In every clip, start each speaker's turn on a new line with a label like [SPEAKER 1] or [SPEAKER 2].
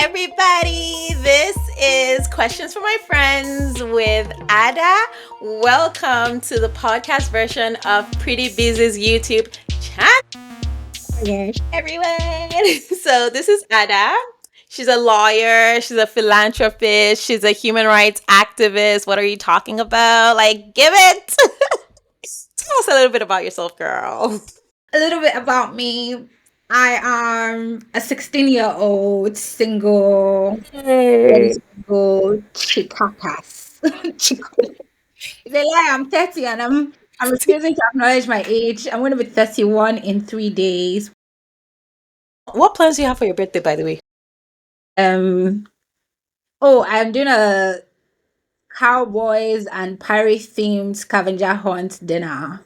[SPEAKER 1] everybody. This is Questions for My Friends with Ada. Welcome to the podcast version of Pretty Busy's YouTube channel, everyone. So, this is Ada. She's a lawyer, she's a philanthropist, she's a human rights activist. What are you talking about? Like, give it. Tell us a little bit about yourself, girl.
[SPEAKER 2] A little bit about me. I am a 16-year-old single, very
[SPEAKER 1] Hey.
[SPEAKER 2] single chikakas. Chick- It's a lie. I'm 30 and I'm refusing to acknowledge my age. I'm going to be 31 in 3 days.
[SPEAKER 1] What plans do you have for your birthday, by the way?
[SPEAKER 2] Um. Oh, I'm doing a cowboys and pirate themed scavenger hunt dinner.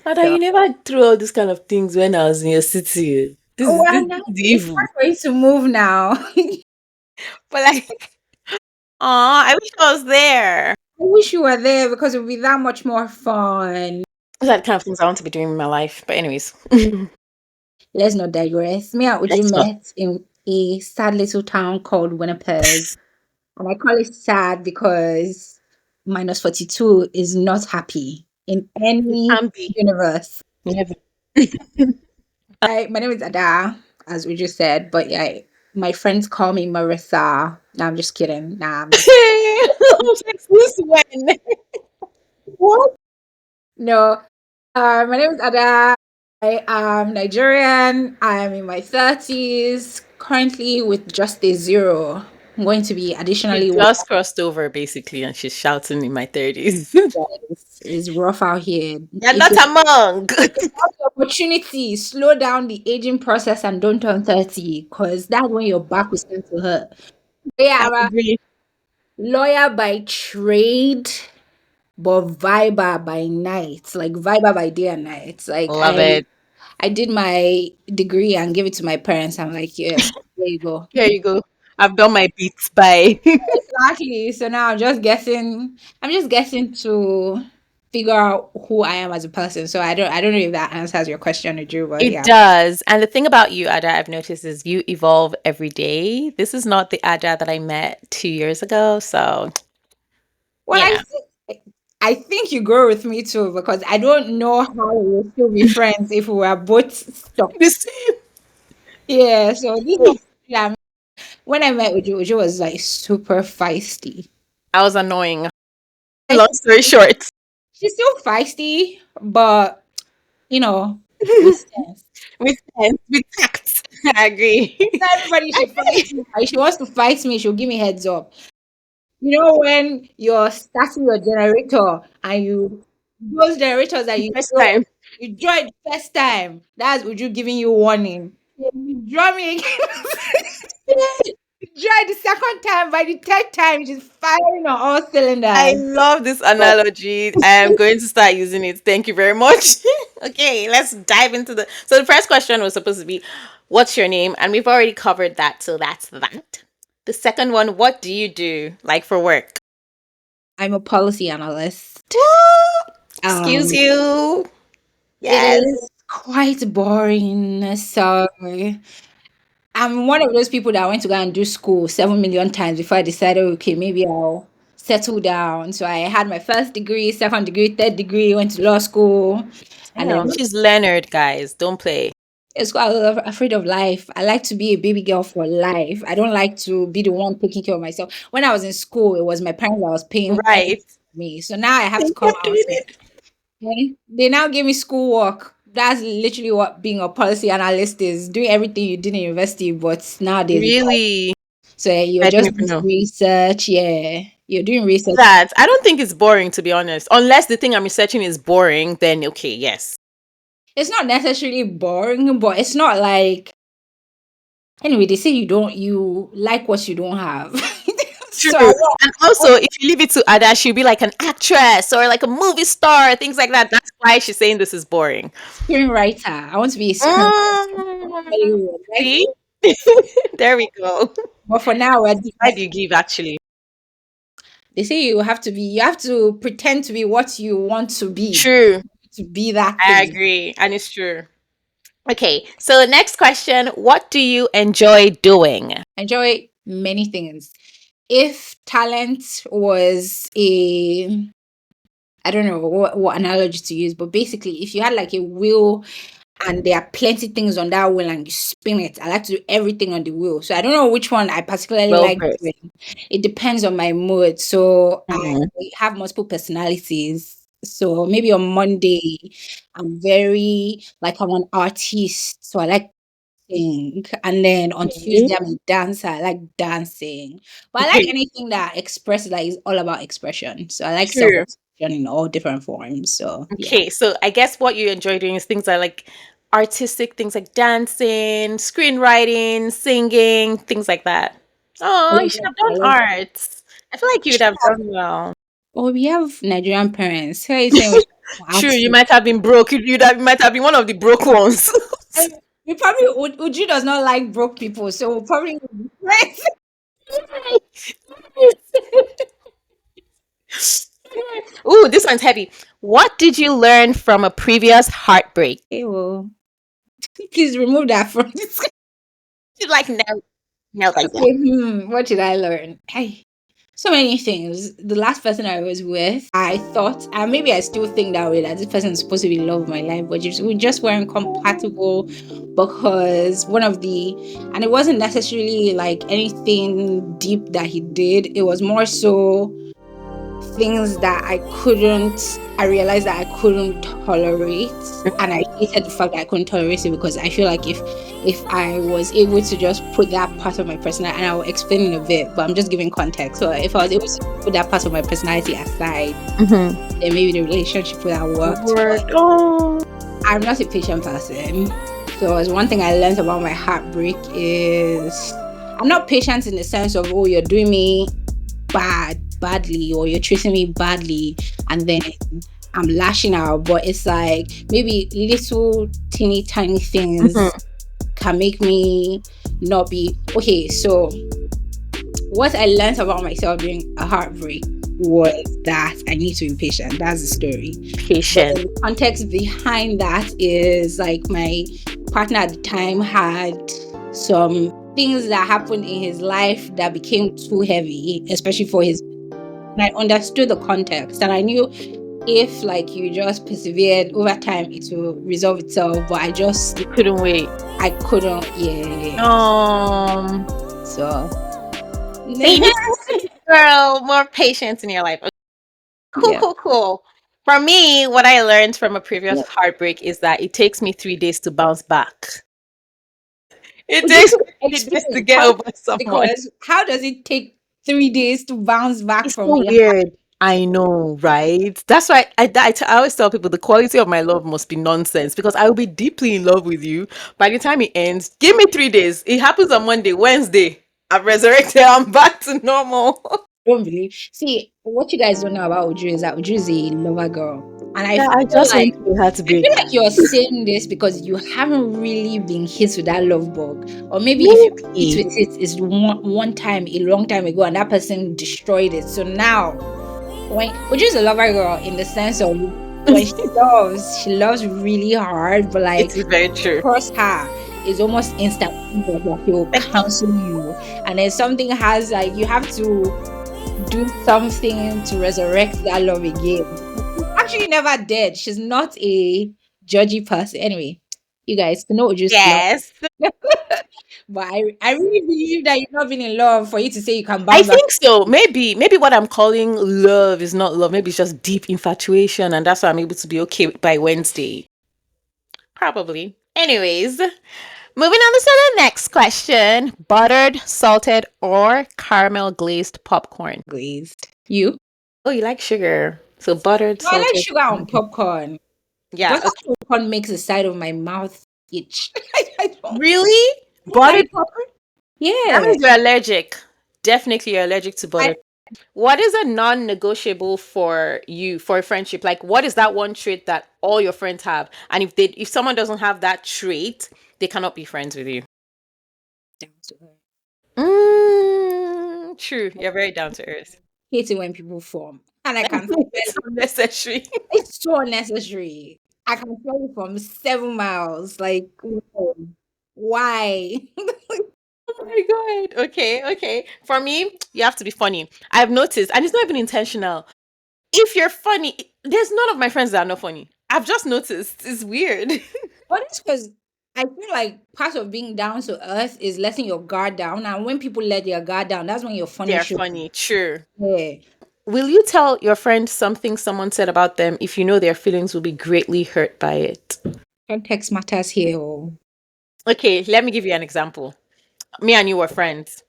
[SPEAKER 1] Ada,
[SPEAKER 2] So,
[SPEAKER 1] you never threw all these kind of things when I was in your city. This
[SPEAKER 2] oh
[SPEAKER 1] is
[SPEAKER 2] well,
[SPEAKER 1] this
[SPEAKER 2] now
[SPEAKER 1] is
[SPEAKER 2] it's
[SPEAKER 1] evil.
[SPEAKER 2] time for you to move now.
[SPEAKER 1] But like, aw, I wish I was there.
[SPEAKER 2] I wish you were there because it would be that much more fun.
[SPEAKER 1] Those are the kind of things I want to be doing in my life. But anyways,
[SPEAKER 2] Let's not digress. Me and Uju
[SPEAKER 1] let's not.
[SPEAKER 2] met in a sad little town called Winnipeg. And I call it sad because minus 42 is not happy in
[SPEAKER 1] It
[SPEAKER 2] any
[SPEAKER 1] can be.
[SPEAKER 2] universe.
[SPEAKER 1] Never.
[SPEAKER 2] My name is Ada, as we just said, but yeah, my friends call me Marissa. No, I'm just kidding. Nah, I'm just
[SPEAKER 1] Since when?
[SPEAKER 2] what? No. My name is Ada. I am Nigerian. I'm in my 30s, currently with just a zero. I'm going to be
[SPEAKER 1] She
[SPEAKER 2] additionally one.
[SPEAKER 1] just crossed over basically, and she's shouting in my 30s.
[SPEAKER 2] It's rough out here.
[SPEAKER 1] You're
[SPEAKER 2] If
[SPEAKER 1] not
[SPEAKER 2] you
[SPEAKER 1] a monk.
[SPEAKER 2] have the opportunity, slow down the aging process and don't turn 30 because that's when your back will start to hurt. But yeah,
[SPEAKER 1] I
[SPEAKER 2] I'm a
[SPEAKER 1] agree.
[SPEAKER 2] lawyer by trade, but viber by night. Like viber by day and night. Like
[SPEAKER 1] Love
[SPEAKER 2] I
[SPEAKER 1] it.
[SPEAKER 2] I did my degree and gave it to my parents. I'm like, yeah, there you go.
[SPEAKER 1] Here you go. I've done my beats. Bye.
[SPEAKER 2] Exactly. So now I'm just guessing to figure out who I am as a person. So I don't know if that answers your question, Drew, but
[SPEAKER 1] It
[SPEAKER 2] yeah.
[SPEAKER 1] does. And the thing about you, Ada, I've noticed is you evolve every day. This is not the Ada that I met 2 years ago. So,
[SPEAKER 2] Well,
[SPEAKER 1] yeah.
[SPEAKER 2] I think you grow with me too because I don't know how we will still be friends if we were both stuck.
[SPEAKER 1] The same.
[SPEAKER 2] Yeah, so this is yeah. When I met Uju was like super feisty.
[SPEAKER 1] I was annoying.
[SPEAKER 2] Like
[SPEAKER 1] Long story short.
[SPEAKER 2] she's still feisty, but you know, with sense.
[SPEAKER 1] With tact. I agree.
[SPEAKER 2] Not everybody should fight me. If she wants to fight me, she'll give me heads up. You know when you're starting your generator and you those generators that
[SPEAKER 1] Next time.
[SPEAKER 2] you draw it the first time. That's Uju giving you warning. You draw me again. You draw it the second time. By the third time, she's firing on all
[SPEAKER 1] I
[SPEAKER 2] cylinders.
[SPEAKER 1] love this analogy. I am going to start using it. Thank you very much. Okay, let's dive into the. So, the first question was supposed to be, what's your name? And we've already covered that. So, that's that. The second one, what do you do, like for work?
[SPEAKER 2] I'm a policy analyst.
[SPEAKER 1] Woo! Excuse
[SPEAKER 2] Um,
[SPEAKER 1] you.
[SPEAKER 2] it
[SPEAKER 1] Yes.
[SPEAKER 2] is quite boring. So I'm one of those people that went to go and do school 7 million times before I decided, okay, maybe I'll settle down. So I had my first degree, second degree, third degree, went to law school, and then
[SPEAKER 1] Damn, she's Leonard, guys. Don't play.
[SPEAKER 2] it's got a lot of afraid of life. I like to be a baby girl for life. I don't like to be the one taking care of myself. When I was in school, it was my parents that was paying
[SPEAKER 1] Right.
[SPEAKER 2] for me. So now I have
[SPEAKER 1] They
[SPEAKER 2] to come
[SPEAKER 1] kept
[SPEAKER 2] out.
[SPEAKER 1] doing it.
[SPEAKER 2] Okay? They now give me schoolwork. That's literally what being a policy analyst is, doing everything you did in university, but nowadays it's
[SPEAKER 1] Really?
[SPEAKER 2] so you're
[SPEAKER 1] I
[SPEAKER 2] just
[SPEAKER 1] didn't even
[SPEAKER 2] doing
[SPEAKER 1] know.
[SPEAKER 2] research, yeah. You're doing research.
[SPEAKER 1] That I don't think it's boring, to be honest. Unless the thing I'm researching is boring, then okay, yes.
[SPEAKER 2] It's not necessarily boring, but it's not like anyway, they say you like what you don't have.
[SPEAKER 1] True.
[SPEAKER 2] So I don't
[SPEAKER 1] And also, if you leave it to Ada, she'll be like an actress or like a movie star, things like that. That's why she's saying this is boring.
[SPEAKER 2] screenwriter. I want to be a screenwriter.
[SPEAKER 1] Mm,
[SPEAKER 2] Right?
[SPEAKER 1] see? There we go.
[SPEAKER 2] But for now,
[SPEAKER 1] Why do you give actually?
[SPEAKER 2] they say you have to pretend to be what you want
[SPEAKER 1] True.
[SPEAKER 2] to be that
[SPEAKER 1] I
[SPEAKER 2] thing.
[SPEAKER 1] agree. And it's true. Okay. So, next question, what do you enjoy doing?
[SPEAKER 2] Enjoy many things. If talent was a, I don't know what analogy to use, but basically, if you had like a wheel and there are plenty things on that wheel and you spin it, I like to do everything on the wheel. So I don't know which one I particularly
[SPEAKER 1] Well
[SPEAKER 2] like
[SPEAKER 1] versed.
[SPEAKER 2] doing. It depends on my mood. So I
[SPEAKER 1] Mm.
[SPEAKER 2] have multiple personalities. So maybe on Monday, I'm very like I'm an artist. So I like sing. And then on
[SPEAKER 1] Okay.
[SPEAKER 2] Tuesday, I'm a dancer. I like dancing. But I like
[SPEAKER 1] Okay.
[SPEAKER 2] anything that expresses like is all about expression. So I like
[SPEAKER 1] True.
[SPEAKER 2] self-expression in all different forms. So yeah.
[SPEAKER 1] Okay, so I guess what you enjoy doing is things that like artistic things like dancing, screenwriting, singing, things like that.
[SPEAKER 2] I
[SPEAKER 1] Oh, you
[SPEAKER 2] love
[SPEAKER 1] should
[SPEAKER 2] it.
[SPEAKER 1] have
[SPEAKER 2] I
[SPEAKER 1] done
[SPEAKER 2] love it.
[SPEAKER 1] arts. I feel like you would have done well.
[SPEAKER 2] Oh, we have Nigerian parents. How are you saying we should have
[SPEAKER 1] True, you
[SPEAKER 2] artists?
[SPEAKER 1] might have been broke. You might have been one of the broke ones.
[SPEAKER 2] And we probably Uju does not like broke people, so we'll probably would be friends.
[SPEAKER 1] Ooh, this one's heavy. What did you learn from a previous heartbreak?
[SPEAKER 2] Okay, well, please remove that from this.
[SPEAKER 1] You like no, like that.
[SPEAKER 2] Okay, what did I learn? Hey, so many things. The last person I was with, I thought, and maybe I still think that way, that this person is supposed to be the love of my life, but we just weren't compatible because one of the, and it wasn't necessarily like anything deep that he did. It was more so things that I realized that I couldn't tolerate. And I hated the fact that I couldn't tolerate it because I feel like if I was able to just put that part of my personality, and I'll explain in a bit, but I'm just giving context. So if I was able to put that part of my personality aside,
[SPEAKER 1] Mm-hmm.
[SPEAKER 2] then maybe the relationship would have worked. But
[SPEAKER 1] Word. Oh.
[SPEAKER 2] I'm not a patient person. So it's one thing I learned about my heartbreak is I'm not patient in the sense of, oh, you're doing me badly, or you're treating me badly, and then I'm lashing out. But it's like maybe little teeny tiny things
[SPEAKER 1] Mm-hmm.
[SPEAKER 2] can make me not be okay. So what I learned about myself during a heartbreak was that I need to be patient. That's the story. But
[SPEAKER 1] Patient.
[SPEAKER 2] then the context behind that is like my partner at the time had some things that happened in his life that became too heavy, especially for his. And I understood the context, and I knew if like you just persevered over time, it will resolve itself. But
[SPEAKER 1] You couldn't wait.
[SPEAKER 2] I couldn't. Yeah.
[SPEAKER 1] Um,
[SPEAKER 2] So
[SPEAKER 1] so you need girl more patience in your life. Cool,
[SPEAKER 2] yeah.
[SPEAKER 1] cool, cool. For me, what I learned from a previous heartbreak is that it takes me 3 days to bounce back. It
[SPEAKER 2] Would you
[SPEAKER 1] takes me 3 days to
[SPEAKER 2] explain
[SPEAKER 1] get
[SPEAKER 2] how?
[SPEAKER 1] over someone.
[SPEAKER 2] Because how does it take 3 days to bounce back
[SPEAKER 1] It's
[SPEAKER 2] from
[SPEAKER 1] so
[SPEAKER 2] a
[SPEAKER 1] weird. I know, right? That's why I always tell people the quality of my love must be nonsense because I will be deeply in love with you. By the time it ends, give me 3 days. It happens on Monday, Wednesday. I'm resurrected. I'm back to normal.
[SPEAKER 2] don't believe? See, what you guys don't know about Uju is that Uju is a lover girl, and
[SPEAKER 1] Yeah, I just went through a
[SPEAKER 2] I feel
[SPEAKER 1] heartbreak.
[SPEAKER 2] like you're saying this because you haven't really been hit with that love bug, or maybe if you hit
[SPEAKER 1] Maybe.
[SPEAKER 2] with it, it's one time a long time ago, and that person destroyed it. So now, when Uju is a lover girl in the sense of when she loves really hard, but
[SPEAKER 1] It
[SPEAKER 2] like
[SPEAKER 1] is very true.
[SPEAKER 2] cross her is almost instant. Like he will cancel you, and then something has like you have to do something to resurrect that love again. She's actually never dead. She's not a judgy person. Anyway, you guys to know just love.
[SPEAKER 1] Yes.
[SPEAKER 2] But I really believe that you've not been in love for you to say you can
[SPEAKER 1] I
[SPEAKER 2] bounce back.
[SPEAKER 1] think so. Maybe what I'm calling love is not love. Maybe it's just deep infatuation, and that's why I'm able to be okay by Wednesday. Probably. Anyways, moving on to the next question: buttered, salted, or caramel glazed popcorn?
[SPEAKER 2] Glazed. You?
[SPEAKER 1] Oh, you like sugar, so buttered,
[SPEAKER 2] No, I like
[SPEAKER 1] salted.
[SPEAKER 2] sugar on popcorn.
[SPEAKER 1] Yeah.
[SPEAKER 2] But
[SPEAKER 1] Okay.
[SPEAKER 2] popcorn makes the side of my mouth itch. I don't
[SPEAKER 1] Really?
[SPEAKER 2] like
[SPEAKER 1] Buttered
[SPEAKER 2] it.
[SPEAKER 1] popcorn? That
[SPEAKER 2] Yeah.
[SPEAKER 1] means you're allergic. Definitely, you're allergic to
[SPEAKER 2] I
[SPEAKER 1] butter. What is a non-negotiable for you for a friendship? Like, what is that one trait that all your friends have? And if someone doesn't have that trait, they cannot be friends with you.
[SPEAKER 2] down to earth.
[SPEAKER 1] True. You're very down to earth.
[SPEAKER 2] Hate it when people form. And I can
[SPEAKER 1] It's unnecessary.
[SPEAKER 2] it's so unnecessary. I can tell you from 7 miles. Like, whoa, why?
[SPEAKER 1] my god. Okay, okay. For me, you have to be funny. I've noticed, and it's not even intentional. If you're funny, there's none of my friends that are not funny. I've just noticed. It's weird.
[SPEAKER 2] But it's because I feel like part of being down to earth is letting your guard down. And when people let their guard down, that's when you're funny
[SPEAKER 1] They're
[SPEAKER 2] show.
[SPEAKER 1] funny, true.
[SPEAKER 2] Yeah.
[SPEAKER 1] Will you tell your friend something someone said about them if you know their feelings will be greatly hurt by it?
[SPEAKER 2] Context matters here. Oh.
[SPEAKER 1] Okay, let me give you an example. Me and you were friends.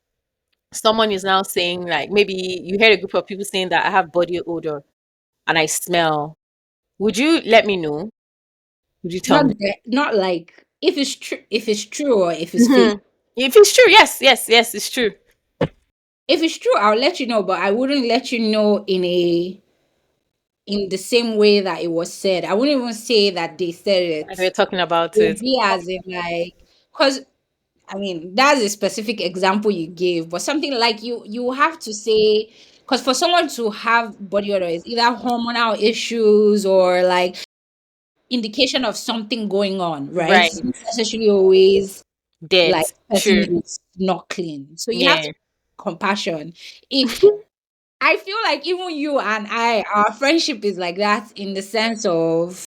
[SPEAKER 1] Someone is now saying, like, maybe you heard a group of people saying that I have body odor and I smell. Would you let me know? Would you tell
[SPEAKER 2] Not
[SPEAKER 1] me?
[SPEAKER 2] not like if it's true or if it's fake.
[SPEAKER 1] Hmm. If it's true, yes, yes, yes, it's true.
[SPEAKER 2] If it's true, I'll let you know, but I wouldn't let you know in the same way that it was said. I wouldn't even say that they said
[SPEAKER 1] Like
[SPEAKER 2] it.
[SPEAKER 1] we're talking
[SPEAKER 2] It
[SPEAKER 1] about
[SPEAKER 2] would
[SPEAKER 1] it.
[SPEAKER 2] be as in like, because I mean that's a specific example you gave, but something like you have to say, because for someone to have body odor is either hormonal issues or like indication of something going on, right?
[SPEAKER 1] Right.
[SPEAKER 2] It's not necessarily always like
[SPEAKER 1] Dead.
[SPEAKER 2] person
[SPEAKER 1] True.
[SPEAKER 2] is not clean. So you have to
[SPEAKER 1] Yeah.
[SPEAKER 2] compassion. I feel like even you and I, our friendship is like that in the sense of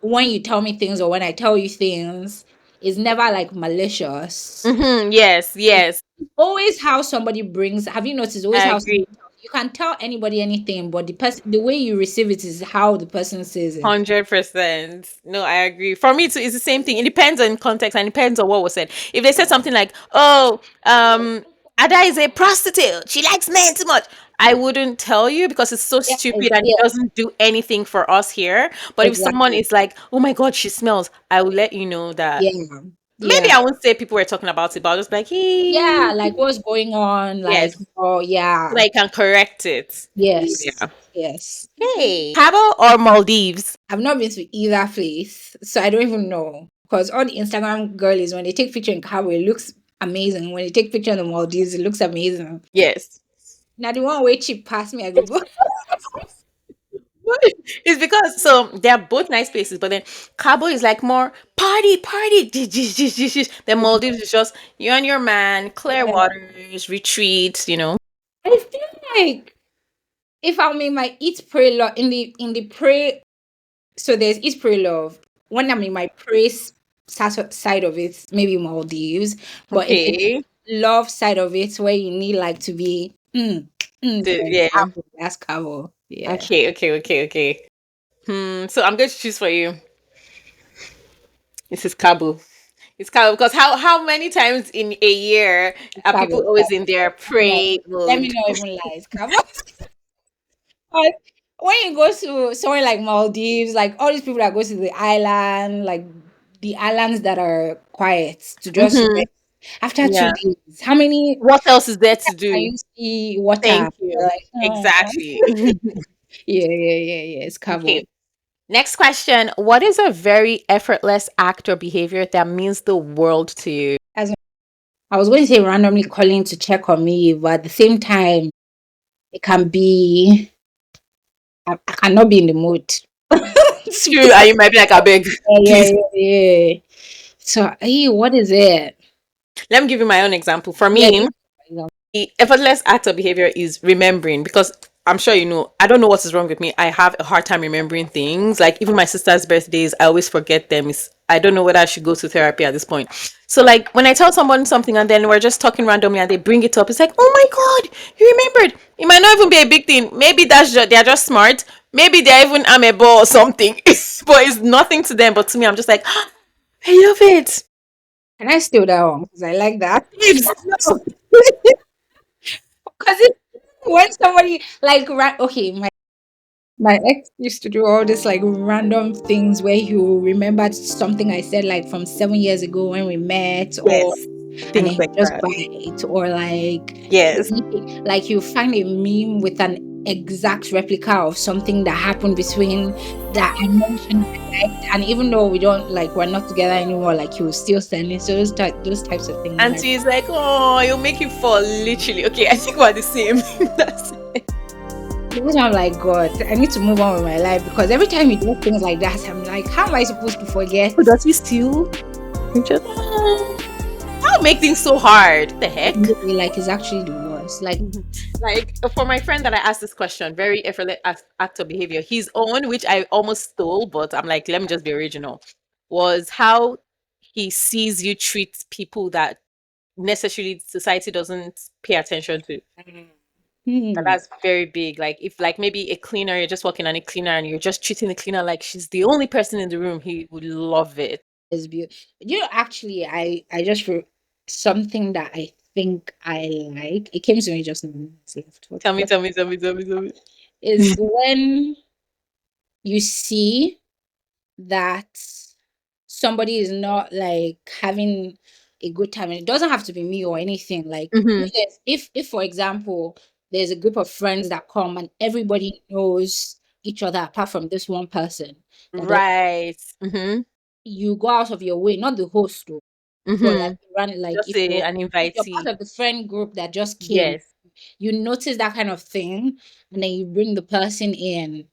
[SPEAKER 2] when you tell me things or when I tell you things, it's never like malicious.
[SPEAKER 1] Yes, yes.
[SPEAKER 2] Always how somebody brings. Have you noticed? Always
[SPEAKER 1] I
[SPEAKER 2] how
[SPEAKER 1] agree.
[SPEAKER 2] somebody, you can tell anybody anything, but the way you receive it is how the person says it.
[SPEAKER 1] 100%. No, I agree. For me too, it's the same thing. It depends on context and depends on what was said. If they said something like, "Oh, Ada is a prostitute. She likes men too much," I wouldn't tell you because it's so
[SPEAKER 2] Yeah,
[SPEAKER 1] stupid and it
[SPEAKER 2] yeah,
[SPEAKER 1] doesn't do anything for us here. But if someone
[SPEAKER 2] exactly.
[SPEAKER 1] is like, "Oh my god, she smells," I will let you know that.
[SPEAKER 2] Yeah,
[SPEAKER 1] Maybe
[SPEAKER 2] yeah,
[SPEAKER 1] I won't say people were talking about it, but I'll just be like,
[SPEAKER 2] yeah.
[SPEAKER 1] "Hey,
[SPEAKER 2] Like what's going on? Like,
[SPEAKER 1] yes,"
[SPEAKER 2] oh
[SPEAKER 1] so
[SPEAKER 2] yeah,
[SPEAKER 1] that I can correct it.
[SPEAKER 2] yes,
[SPEAKER 1] Yeah.
[SPEAKER 2] yes.
[SPEAKER 1] Hey, Cabo or Maldives?
[SPEAKER 2] I've not been to either place, so I don't even know. Because all the Instagram girlies, when they take picture in Cabo, it looks amazing. When they take picture in the Maldives, it looks amazing.
[SPEAKER 1] Yes.
[SPEAKER 2] Now the one way cheap past me, I go go.
[SPEAKER 1] It's because so they're both nice places, but then Cabo is like more party, party. The Maldives is just you and your man, clear
[SPEAKER 2] Yeah.
[SPEAKER 1] waters, retreat.
[SPEAKER 2] I feel like if I'm in my eat pray love in the pray, so there's eat pray love. When I'm in my praise side of it, maybe Maldives, but in the
[SPEAKER 1] Okay.
[SPEAKER 2] love side of it, where you need like to be, then
[SPEAKER 1] Yeah.
[SPEAKER 2] Cabo, that's Cabo. Yeah,
[SPEAKER 1] Okay, okay, okay, okay. So I'm going to choose for you. This is Cabo. It's Cabo because how many times in a year
[SPEAKER 2] it's
[SPEAKER 1] are
[SPEAKER 2] Cabo.
[SPEAKER 1] people
[SPEAKER 2] It's
[SPEAKER 1] always
[SPEAKER 2] Cabo.
[SPEAKER 1] in their
[SPEAKER 2] No,
[SPEAKER 1] pray
[SPEAKER 2] let me
[SPEAKER 1] mode?
[SPEAKER 2] not even lie. It's Cabo. But when you go to somewhere like Maldives, like all these people that go to the island, like the islands that are quiet to just
[SPEAKER 1] Hmm.
[SPEAKER 2] rest after
[SPEAKER 1] Yeah.
[SPEAKER 2] 2 days, how many
[SPEAKER 1] What else is there to
[SPEAKER 2] can
[SPEAKER 1] do?
[SPEAKER 2] you see water?
[SPEAKER 1] Thank you.
[SPEAKER 2] Like,
[SPEAKER 1] Exactly.
[SPEAKER 2] yeah, yeah, yeah, yeah. It's
[SPEAKER 1] Okay.
[SPEAKER 2] Cabo.
[SPEAKER 1] Next question. What is a very effortless act or behavior that means the world to you?
[SPEAKER 2] As I was going to say randomly calling to check on me, but at the same time, it can be I cannot be in the mood.
[SPEAKER 1] True. And you might be like, I beg,
[SPEAKER 2] Yeah,
[SPEAKER 1] please.
[SPEAKER 2] yeah, yeah, yeah. So, hey, what is it?
[SPEAKER 1] Let me give you my own example. For
[SPEAKER 2] Yeah,
[SPEAKER 1] me, the effortless act of behavior is remembering because I'm sure you know, I don't know what is wrong with me. I have a hard time remembering things. Like even my sister's birthdays, I always forget them. I don't know whether I should go to therapy at this point. So like when I tell someone something and then we're just talking randomly and they bring it up, it's like, oh my god, you remembered. It might not even be a big thing. Maybe they're just smart. Maybe they're even amable or something. But it's nothing to them. But to me, I'm just like, I love it.
[SPEAKER 2] Can I steal that one? Because I like that.
[SPEAKER 1] Babes, no.
[SPEAKER 2] Because when somebody like okay, my ex used to do all this like random things where he will remember something I said like from 7 years ago when we met, or
[SPEAKER 1] Yes,
[SPEAKER 2] and
[SPEAKER 1] things
[SPEAKER 2] then
[SPEAKER 1] like
[SPEAKER 2] just
[SPEAKER 1] that.
[SPEAKER 2] buy it, or
[SPEAKER 1] Yes.
[SPEAKER 2] like you find a meme with an exact replica of something that happened between that I mentioned I liked, and even though we don't like we're not together anymore, like he was still sending. So those types of things.
[SPEAKER 1] And she's like, oh, you'll make you fall, literally. Okay, I think we're the same. That's it.
[SPEAKER 2] Because I'm like, God, I need to move on with my life because every time you do things like that, I'm like, how am I supposed to forget?
[SPEAKER 1] Oh, does he still? Just, how make things so hard. The heck?
[SPEAKER 2] Really, like it's actually the worst. Like
[SPEAKER 1] Mhm. Like for my friend that I asked this question, very effortless act of behavior, his own, which I almost stole, but I'm like, let me just be original, was how he sees you treat people that necessarily society doesn't pay attention to. And
[SPEAKER 2] hmm,
[SPEAKER 1] that's very big. Like if like maybe a cleaner, you're just working on a cleaner and you're just treating the cleaner like she's the only person in the room, he would love it.
[SPEAKER 2] it's beautiful. You know, actually, I just wrote something that I think I like. It came to me just now. It's left.
[SPEAKER 1] Tell me, tell me, tell me, tell me, tell me.
[SPEAKER 2] Is when you see that somebody is not like having a good time, and it doesn't have to be me or anything. Like
[SPEAKER 1] Hmm.
[SPEAKER 2] if for example there's a group of friends that come and everybody knows each other apart from this one person, that
[SPEAKER 1] Right. Hmm.
[SPEAKER 2] you go out of your way, not the host though, but like
[SPEAKER 1] Hmm.
[SPEAKER 2] you run it, like
[SPEAKER 1] Just say an
[SPEAKER 2] if you're
[SPEAKER 1] invitee.
[SPEAKER 2] part of the friend group that just came,
[SPEAKER 1] Yes.
[SPEAKER 2] you notice that kind of thing, and then you bring the person in.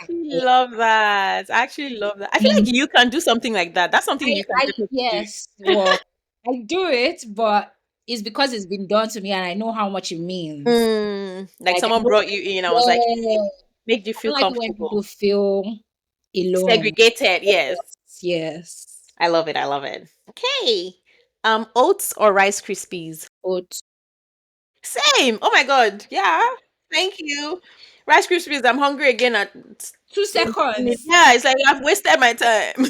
[SPEAKER 1] Love that. I actually love that. I feel like you can do something like that. That's something you can definitely do.
[SPEAKER 2] Yes, well, I do it, but it's because it's been done to me and I know how much it means.
[SPEAKER 1] Like
[SPEAKER 2] Like I
[SPEAKER 1] someone
[SPEAKER 2] don't,
[SPEAKER 1] brought you in. I was like,
[SPEAKER 2] yeah,
[SPEAKER 1] make you
[SPEAKER 2] I
[SPEAKER 1] feel
[SPEAKER 2] don't like it when
[SPEAKER 1] comfortable.
[SPEAKER 2] people feel alone.
[SPEAKER 1] Segregated. Yes.
[SPEAKER 2] Yes.
[SPEAKER 1] I love it. I love it. Okay. Oats or Rice Krispies?
[SPEAKER 2] But
[SPEAKER 1] Same. Oh my God. Yeah. Thank you. Rice Krispies. I'm hungry again at
[SPEAKER 2] 2 seconds,
[SPEAKER 1] yeah. It's like I've wasted my time.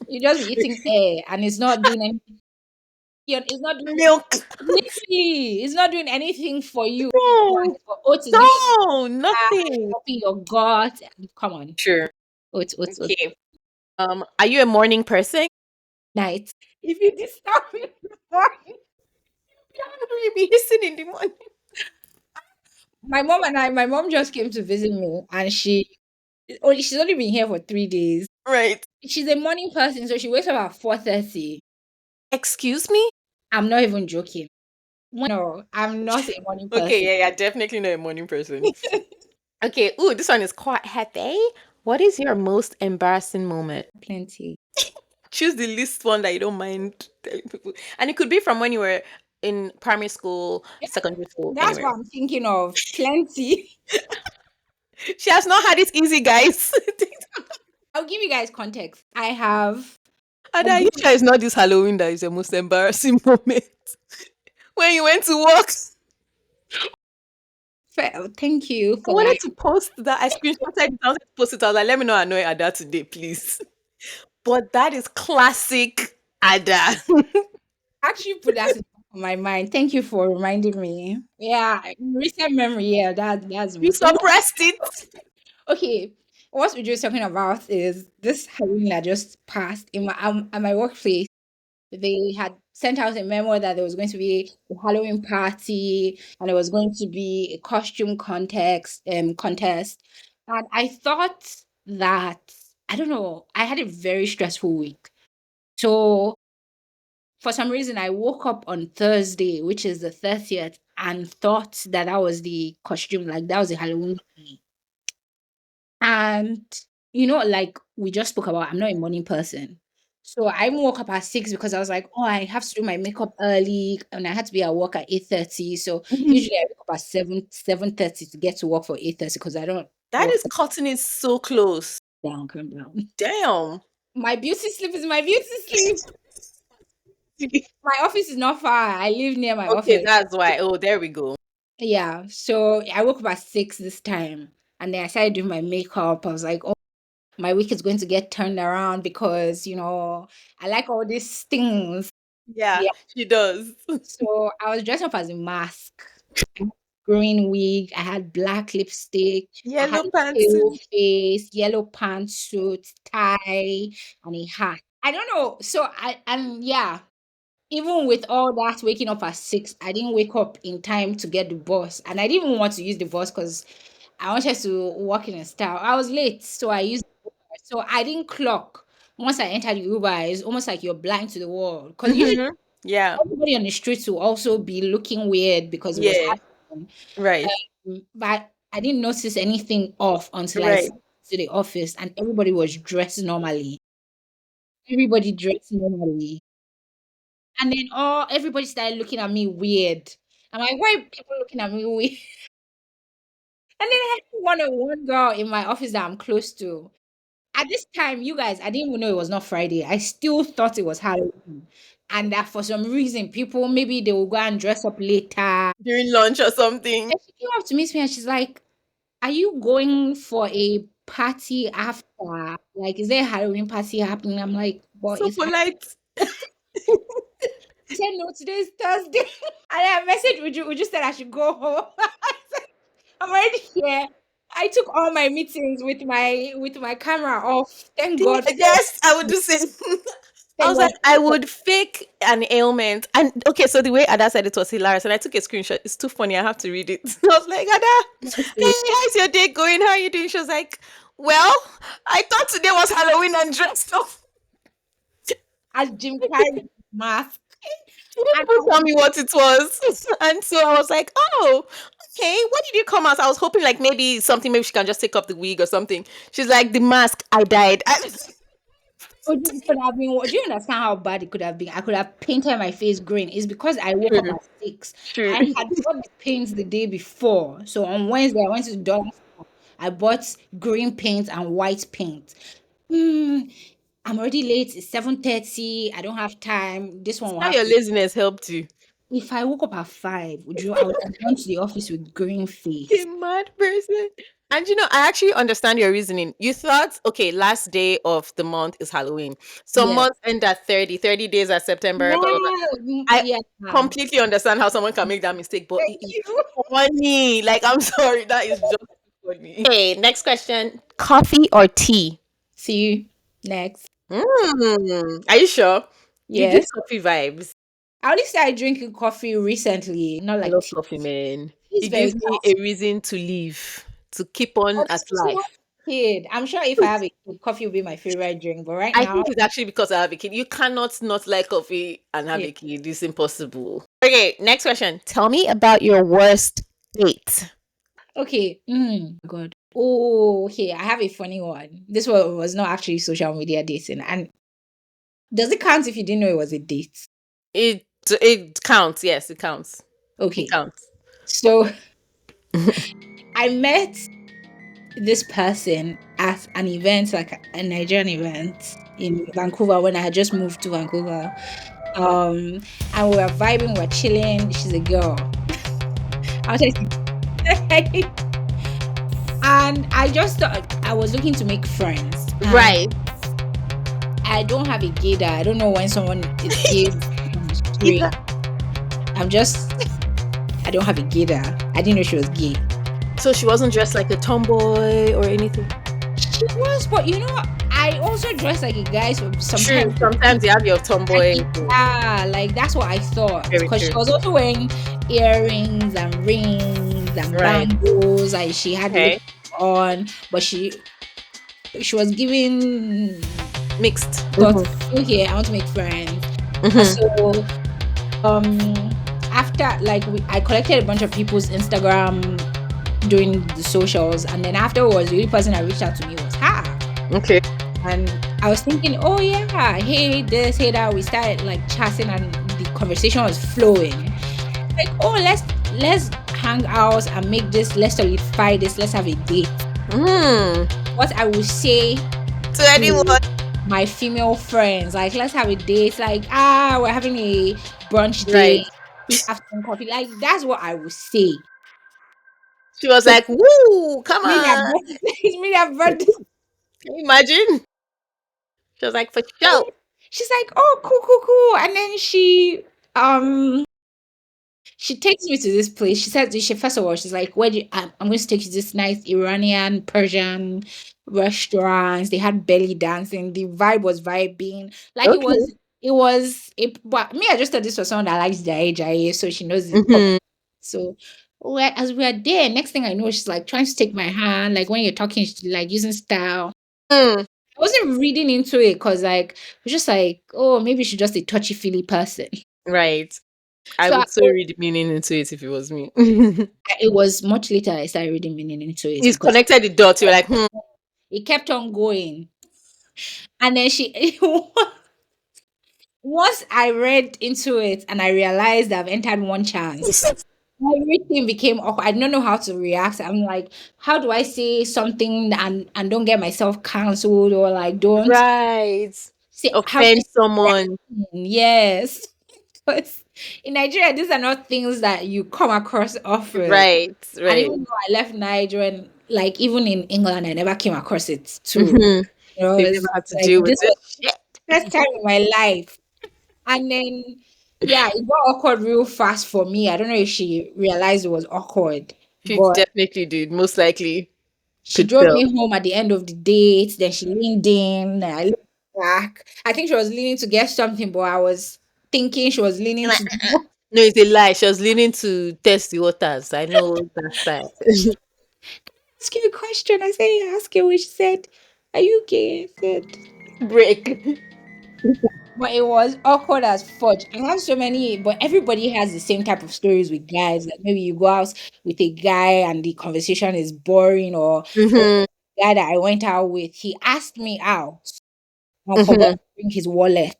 [SPEAKER 2] you just be eating air and it's not doing anything. It's not doing
[SPEAKER 1] Milk.
[SPEAKER 2] literally, it's not doing anything for you.
[SPEAKER 1] No.
[SPEAKER 2] But oats is giving
[SPEAKER 1] No.
[SPEAKER 2] you
[SPEAKER 1] Nothing.
[SPEAKER 2] helping your gut. Come on,
[SPEAKER 1] Sure.
[SPEAKER 2] oats,
[SPEAKER 1] Okay. Are you a morning person?
[SPEAKER 2] night. If you disturb me in the morning,
[SPEAKER 1] You be hissing in the morning.
[SPEAKER 2] my mom just came to visit me, and she's only been here for 3 days.
[SPEAKER 1] Right.
[SPEAKER 2] She's a morning person, so she wakes up at 4:30.
[SPEAKER 1] Excuse me?
[SPEAKER 2] I'm not even joking. No, I'm not a morning
[SPEAKER 1] Okay,
[SPEAKER 2] person.
[SPEAKER 1] yeah, yeah, definitely not a morning person. Okay, ooh, this one is quite heavy. What is your most embarrassing moment?
[SPEAKER 2] Plenty.
[SPEAKER 1] Choose the least one that you don't mind telling people. And it could be from when you were in primary school,
[SPEAKER 2] Yeah,
[SPEAKER 1] secondary school,
[SPEAKER 2] that's
[SPEAKER 1] anywhere.
[SPEAKER 2] what I'm thinking of. Plenty.
[SPEAKER 1] She has not had it easy, guys.
[SPEAKER 2] I'll give you guys context. I have.
[SPEAKER 1] Ada,
[SPEAKER 2] I've
[SPEAKER 1] are you
[SPEAKER 2] been
[SPEAKER 1] sure it's not this Halloween that is the most embarrassing moment? When you went to work,
[SPEAKER 2] Thank you
[SPEAKER 1] I
[SPEAKER 2] for that.
[SPEAKER 1] wanted to post that. I screenshotted it. I wanted to post it. I was like, let me not annoy Ada today, please. But that is classic Ada.
[SPEAKER 2] Actually, put that in my mind. Thank you for reminding me. Yeah, recent memory. Yeah, that's the
[SPEAKER 1] You
[SPEAKER 2] most. You know,
[SPEAKER 1] suppressed it.
[SPEAKER 2] okay. What we're just talking about is this Halloween that just passed in my at my workplace. They had sent out a memo that there was going to be a Halloween party and there was going to be a costume contest. And I thought that, I don't know, I had a very stressful week. So for some reason I woke up on Thursday, which is the 30th, and thought that that was the costume, like that was the Halloween thing. And, like we just spoke about, I'm not a morning person. So I even woke up at 6 because I was like, oh, I have to do my makeup early and I had to be at work at 8:30. So
[SPEAKER 1] Mhm.
[SPEAKER 2] usually I wake up at 7:30 to get to work for 8:30 because I don't
[SPEAKER 1] That
[SPEAKER 2] work
[SPEAKER 1] is cutting it so close.
[SPEAKER 2] down, calm down.
[SPEAKER 1] Damn.
[SPEAKER 2] My beauty sleep is my beauty sleep. My office is not far. I live near my
[SPEAKER 1] Okay,
[SPEAKER 2] office.
[SPEAKER 1] that's why. Oh, there we go.
[SPEAKER 2] Yeah. So I woke up at 6 this time and then I started doing my makeup. I was like, my week is going to get turned around because I like all these things.
[SPEAKER 1] Yeah,
[SPEAKER 2] Yeah.
[SPEAKER 1] she does.
[SPEAKER 2] So I was dressed up as a mask, green wig. I had black lipstick. I had
[SPEAKER 1] Yellow
[SPEAKER 2] a
[SPEAKER 1] pants.
[SPEAKER 2] pale face, yellow pantsuit, tie, and a hat. I don't know. So yeah. Even with all that waking up at 6, I didn't wake up in time to get the bus, and I didn't even want to use the bus because I wanted to walk in a style. I was late, so I used so I didn't clock. Once I entered the Uber, it's almost like you're blind to the world. Because usually
[SPEAKER 1] Hmm. Yeah.
[SPEAKER 2] everybody on the streets will also be looking weird because it was
[SPEAKER 1] Yeah.
[SPEAKER 2] happening.
[SPEAKER 1] Right.
[SPEAKER 2] But I didn't notice anything off until I
[SPEAKER 1] Right.
[SPEAKER 2] stepped to the office and everybody was dressed normally. Everybody dressed normally. And then everybody started looking at me weird. I'm like, why are people looking at me weird? And then I had one girl in my office that I'm close to. At this time, you guys, I didn't even know it was not Friday. I still thought it was Halloween. And that for some reason, people maybe they will go and dress up later.
[SPEAKER 1] During lunch or something.
[SPEAKER 2] And she came up to meet me and she's like, are you going for a party after? Like, is there a Halloween party happening? I'm like, well,
[SPEAKER 1] So
[SPEAKER 2] it's
[SPEAKER 1] polite.
[SPEAKER 2] She said, no, today is Thursday. And I messaged Uju said I should go home. I said, I'm already here. I took all my meetings with my camera off. Thank God for
[SPEAKER 1] Yes, I would do same. I
[SPEAKER 2] thank
[SPEAKER 1] was like,
[SPEAKER 2] God
[SPEAKER 1] I
[SPEAKER 2] for
[SPEAKER 1] would fake an ailment. And okay, so the way Ada said it was hilarious. And I took a screenshot. It's too funny. I have to read it. I was like, Ada,
[SPEAKER 2] mercy.
[SPEAKER 1] hey, how's your day going? How are you doing? She was like, well, I thought today was Halloween and dressed up.
[SPEAKER 2] As Jim Carrey mask.
[SPEAKER 1] She didn't
[SPEAKER 2] And
[SPEAKER 1] even tell me what it was. And so I was like, oh, okay, what did you come out? I was hoping like maybe something, maybe she can just take off the wig or something. She's like, the mask, I died.
[SPEAKER 2] Uju could have been, do you understand how bad it could have been? I could have painted my face green. It's because I woke up
[SPEAKER 1] True,
[SPEAKER 2] at 6.
[SPEAKER 1] true.
[SPEAKER 2] I had bought the paints the day before. So on Wednesday, I went to the dollar store. I bought green paint and white paint. Hmm, I'm already late. It's 7:30. I don't have time. This one will
[SPEAKER 1] How
[SPEAKER 2] have
[SPEAKER 1] your
[SPEAKER 2] to.
[SPEAKER 1] laziness helped you.
[SPEAKER 2] If I woke up at 5, would you? I would have gone to the office with green
[SPEAKER 1] A
[SPEAKER 2] face.
[SPEAKER 1] mad person. And I actually understand your reasoning. You thought, okay, last day of the month is Halloween. Some
[SPEAKER 2] Yes.
[SPEAKER 1] months end at 30 days at September, blah, blah, blah.
[SPEAKER 2] Yeah.
[SPEAKER 1] I
[SPEAKER 2] Yeah.
[SPEAKER 1] completely understand how someone can make that mistake, but
[SPEAKER 2] Thank
[SPEAKER 1] it is
[SPEAKER 2] you.
[SPEAKER 1] funny. Like, I'm sorry, that is just funny. Okay, next question. Coffee or tea?
[SPEAKER 2] See you next.
[SPEAKER 1] Are you sure? You give
[SPEAKER 2] Yes.
[SPEAKER 1] coffee vibes.
[SPEAKER 2] I only started drinking coffee recently, not
[SPEAKER 1] I
[SPEAKER 2] like
[SPEAKER 1] love
[SPEAKER 2] tea.
[SPEAKER 1] coffee, man.
[SPEAKER 2] It's
[SPEAKER 1] It
[SPEAKER 2] very
[SPEAKER 1] gives me
[SPEAKER 2] calm.
[SPEAKER 1] a reason to live, to keep on
[SPEAKER 2] But
[SPEAKER 1] at
[SPEAKER 2] since you have
[SPEAKER 1] life.
[SPEAKER 2] a kid, I'm sure if I have a kid, coffee will be my favorite drink. But right
[SPEAKER 1] I
[SPEAKER 2] now,
[SPEAKER 1] think it's actually because I have a kid. You cannot not like coffee and have
[SPEAKER 2] yeah.
[SPEAKER 1] a kid. It's impossible. Okay, next question. Tell me about your worst date.
[SPEAKER 2] Okay. God. Oh, okay. I have a funny one. This one was not actually social media dating. And does it count if you didn't know it was a date?
[SPEAKER 1] It counts. Yes, it counts. It
[SPEAKER 2] Okay.
[SPEAKER 1] counts.
[SPEAKER 2] So I met this person at an event, like a Nigerian event in Vancouver when I had just moved to Vancouver. And we were vibing, we were chilling. She's a girl. I was just and I just thought I was looking to make friends. And
[SPEAKER 1] Right.
[SPEAKER 2] I don't have a gaydar. I don't know when someone is gay on the street.
[SPEAKER 1] Either.
[SPEAKER 2] I'm just I don't have a gaydar. I didn't know she was gay.
[SPEAKER 1] So she wasn't dressed like a tomboy or anything.
[SPEAKER 2] She was, but you know, I also dress like a guy
[SPEAKER 1] True.
[SPEAKER 2] sometimes.
[SPEAKER 1] Sometimes you have your
[SPEAKER 2] And
[SPEAKER 1] tomboy.
[SPEAKER 2] yeah, like that's what I thought.
[SPEAKER 1] Very
[SPEAKER 2] Because she
[SPEAKER 1] true.
[SPEAKER 2] was also wearing earrings and rings and
[SPEAKER 1] Right.
[SPEAKER 2] bangles, and she had lip
[SPEAKER 1] Okay.
[SPEAKER 2] on, but she was giving
[SPEAKER 1] Mixed.
[SPEAKER 2] thought, okay, I want to make friends. And
[SPEAKER 1] Hmm.
[SPEAKER 2] so after like I collected a bunch of people's Instagram doing the socials, and then afterwards the only person that reached out to me was her.
[SPEAKER 1] Okay.
[SPEAKER 2] And I was thinking, oh yeah, hey this, hey that. We started like chatting and the conversation was flowing. Like, oh let's hang out and make this, let's solidify this, let's have a date.
[SPEAKER 1] Mm.
[SPEAKER 2] What I would say
[SPEAKER 1] To
[SPEAKER 2] to
[SPEAKER 1] anyone.
[SPEAKER 2] my female friends, like let's have a date, like we're having a brunch
[SPEAKER 1] Right.
[SPEAKER 2] date, afternoon coffee. Like that's what I would say.
[SPEAKER 1] She was
[SPEAKER 2] So
[SPEAKER 1] like, woo, come
[SPEAKER 2] me that
[SPEAKER 1] on.
[SPEAKER 2] it's me that brought this.
[SPEAKER 1] Can you imagine? She was like, for sure.
[SPEAKER 2] She's like, oh cool, cool, cool. And then um she takes me to this place. She said, she first of all, she's like, where do you, I'm going to take you to this nice Iranian, Persian restaurants. They had belly dancing. The vibe was vibing. Like
[SPEAKER 1] Okay.
[SPEAKER 2] but me, I just thought this was someone that likes Jai, so she knows it's pop.
[SPEAKER 1] Hmm.
[SPEAKER 2] So as we are there, next thing I know, she's like trying to take my hand. Like when you're talking, she's like using style. I wasn't reading into it because like it was just like, oh, maybe she's just a touchy feely person.
[SPEAKER 1] Right. I
[SPEAKER 2] So
[SPEAKER 1] would so read meaning into it if it was me.
[SPEAKER 2] it was much later I started reading meaning into it
[SPEAKER 1] He's
[SPEAKER 2] because
[SPEAKER 1] connected the dots. You're like, hmm.
[SPEAKER 2] it kept on going. And then she once I read into it and I realized I've entered one chance, everything became awkward. I don't know how to react. I'm like, how do I say something and don't get myself cancelled or like don't
[SPEAKER 1] Right.
[SPEAKER 2] say how do I
[SPEAKER 1] Offend
[SPEAKER 2] say the right
[SPEAKER 1] someone.
[SPEAKER 2] thing? Yes. Because in Nigeria, these are not things that you come across often.
[SPEAKER 1] Right.
[SPEAKER 2] And
[SPEAKER 1] Right.
[SPEAKER 2] even though I left Nigeria, and like even in England, I never came across it too.
[SPEAKER 1] Mm-hmm.
[SPEAKER 2] You know,
[SPEAKER 1] So you've
[SPEAKER 2] it's
[SPEAKER 1] never had to
[SPEAKER 2] like
[SPEAKER 1] deal with
[SPEAKER 2] this
[SPEAKER 1] it.
[SPEAKER 2] was the first time in my life. And then, yeah, it got awkward real fast for me. I don't know if she realized it was awkward,
[SPEAKER 1] She
[SPEAKER 2] but
[SPEAKER 1] definitely did. Most likely
[SPEAKER 2] she
[SPEAKER 1] could
[SPEAKER 2] drove
[SPEAKER 1] tell.
[SPEAKER 2] me home at the end of the date. Then she leaned in. And I looked back. I think she was leaning to get something, but I was thinking she was leaning
[SPEAKER 1] And
[SPEAKER 2] to
[SPEAKER 1] no, it's a lie. She was leaning to test the waters. I know that style.
[SPEAKER 2] ask you a question. I said, yeah, ask her. She said, are you gay? I said,
[SPEAKER 1] Break.
[SPEAKER 2] but it was awkward as fudge. I have so many, but everybody has the same type of stories with guys. Like maybe you go out with a guy and the conversation is boring, or
[SPEAKER 1] Mm-hmm.
[SPEAKER 2] the guy that I went out with, he asked me out and forgot
[SPEAKER 1] Mm-hmm.
[SPEAKER 2] to bring his wallet.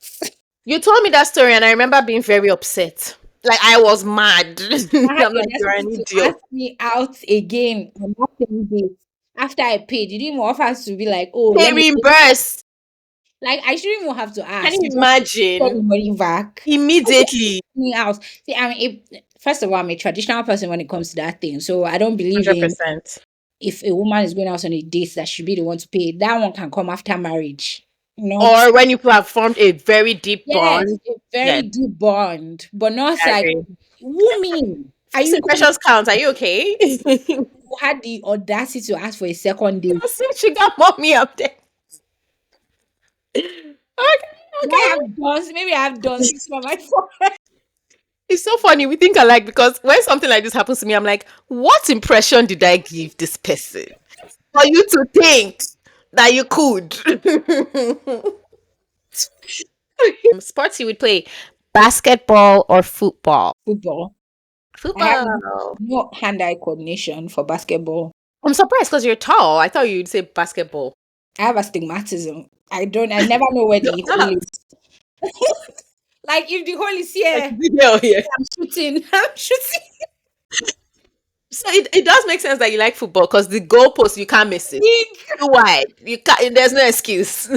[SPEAKER 1] You told me that story, and I remember being very upset. Like I was mad.
[SPEAKER 2] I had
[SPEAKER 1] I'm
[SPEAKER 2] the
[SPEAKER 1] like, you're
[SPEAKER 2] audacity
[SPEAKER 1] an
[SPEAKER 2] to
[SPEAKER 1] idiot.
[SPEAKER 2] ask me out again on that same date. After I paid, you didn't even offer to be like, oh,
[SPEAKER 1] Pay
[SPEAKER 2] let me pay.
[SPEAKER 1] reimburse.
[SPEAKER 2] Like I shouldn't even have to
[SPEAKER 1] Can
[SPEAKER 2] ask.
[SPEAKER 1] you
[SPEAKER 2] You just send
[SPEAKER 1] imagine?
[SPEAKER 2] the money back.
[SPEAKER 1] Immediately.
[SPEAKER 2] Me out. See, I mean, first of all, I'm a traditional person when it comes to that thing. So I don't believe in
[SPEAKER 1] 100%.
[SPEAKER 2] if a woman is going out on a date that should be the one to pay. That one can come after marriage. Not
[SPEAKER 1] Or when you have formed a very deep
[SPEAKER 2] yes,
[SPEAKER 1] bond.
[SPEAKER 2] a very
[SPEAKER 1] Yes,
[SPEAKER 2] deep bond, but not
[SPEAKER 1] I
[SPEAKER 2] like
[SPEAKER 1] agree.
[SPEAKER 2] woman. Are
[SPEAKER 1] First
[SPEAKER 2] you going
[SPEAKER 1] impressions count. Are you okay?
[SPEAKER 2] who had the audacity to ask for a second date?
[SPEAKER 1] Sugar mommy up there. Okay,
[SPEAKER 2] Do I
[SPEAKER 1] okay.
[SPEAKER 2] have done? Maybe I have done something on my phone.
[SPEAKER 1] It's so funny. We think alike because when something like this happens to me, I'm like, what impression did I give this person for you to think that you could? Sports you would play basketball or football?
[SPEAKER 2] Football. I have
[SPEAKER 1] Football.
[SPEAKER 2] no hand-eye coordination for basketball.
[SPEAKER 1] I'm surprised because you're tall. I thought you'd say basketball.
[SPEAKER 2] I have astigmatism. I never know where the hole is. Like if the hole is
[SPEAKER 1] Like
[SPEAKER 2] here,
[SPEAKER 1] video here.
[SPEAKER 2] I'm shooting. I'm shooting.
[SPEAKER 1] So it does make sense that you like football because the goalpost you can't miss it.
[SPEAKER 2] Big.
[SPEAKER 1] Too wide. You can't. There's no excuse.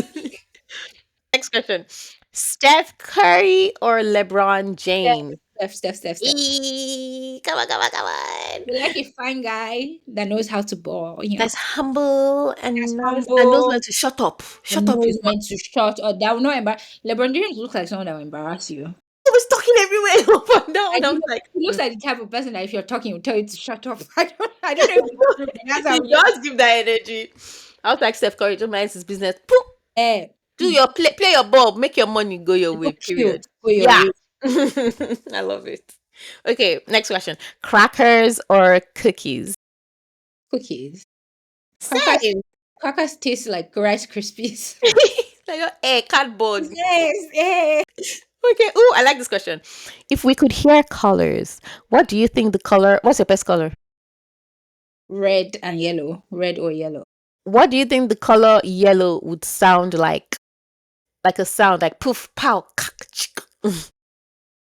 [SPEAKER 1] Next question: Steph Curry or LeBron
[SPEAKER 2] Steph,
[SPEAKER 1] James?
[SPEAKER 2] Steph.
[SPEAKER 1] Come on, come on, come on.
[SPEAKER 2] We like a fine guy that knows how to ball,
[SPEAKER 1] That's humble
[SPEAKER 2] that's
[SPEAKER 1] and nice and knows when
[SPEAKER 2] humble
[SPEAKER 1] to shut up. Shut
[SPEAKER 2] and
[SPEAKER 1] up, you
[SPEAKER 2] knows
[SPEAKER 1] mouth.
[SPEAKER 2] when to shut or that will not embarrass. LeBron James looks like someone that will embarrass you.
[SPEAKER 1] Always talking everywhere up and down.
[SPEAKER 2] Like
[SPEAKER 1] I was like,
[SPEAKER 2] he looks like the type of person that if you're talking, will tell you to shut up. I don't know if it's true, but that's how
[SPEAKER 1] he
[SPEAKER 2] he
[SPEAKER 1] does give that energy. I was like, Steph Curry, don't mind his business. Poof,
[SPEAKER 2] is.
[SPEAKER 1] do your play your ball, make your money go your way.
[SPEAKER 2] Look cute.
[SPEAKER 1] Period.
[SPEAKER 2] Go your
[SPEAKER 1] Yeah,
[SPEAKER 2] way.
[SPEAKER 1] I love it. Okay, next question: Crackers or cookies?
[SPEAKER 2] Cookies. Crackers
[SPEAKER 1] Same.
[SPEAKER 2] crackers taste like Rice Krispies.
[SPEAKER 1] Like your cardboard.
[SPEAKER 2] Yes, yeah.
[SPEAKER 1] Okay. Oh, I like this question. If we could hear colors, what do you think the color? What's your best color?
[SPEAKER 2] Red and yellow. Red or yellow.
[SPEAKER 1] What do you think the color yellow would sound like? Like a sound like poof, pow, kak, chick.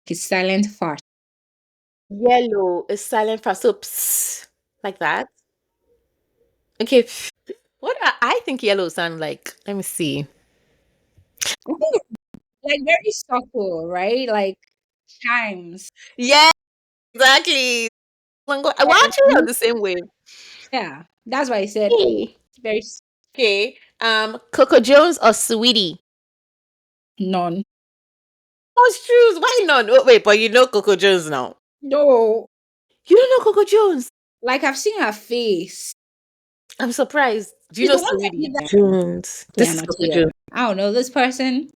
[SPEAKER 2] It's silent fart.
[SPEAKER 1] Yellow is silent for so like that. Okay. What I think yellow sound like? Let me see.
[SPEAKER 2] I think it's like very subtle, right? Like chimes.
[SPEAKER 1] Yeah, exactly. We're actually on the same wave.
[SPEAKER 2] Yeah, that's why I said
[SPEAKER 1] Hey.
[SPEAKER 2] it's very
[SPEAKER 1] Okay. Coco Jones or Sweetie?
[SPEAKER 2] none.
[SPEAKER 1] Let's choose. Why not? Wait, but you know Coco Jones now.
[SPEAKER 2] No,
[SPEAKER 1] You don't know Coco Jones?
[SPEAKER 2] like I've seen her face.
[SPEAKER 1] I'm surprised. Do you
[SPEAKER 2] She's
[SPEAKER 1] know
[SPEAKER 2] the one that
[SPEAKER 1] Sweetie?
[SPEAKER 2] did that.
[SPEAKER 1] Jones.
[SPEAKER 2] Yeah,
[SPEAKER 1] This is
[SPEAKER 2] not
[SPEAKER 1] Coco
[SPEAKER 2] here.
[SPEAKER 1] Jones.
[SPEAKER 2] I don't know this person.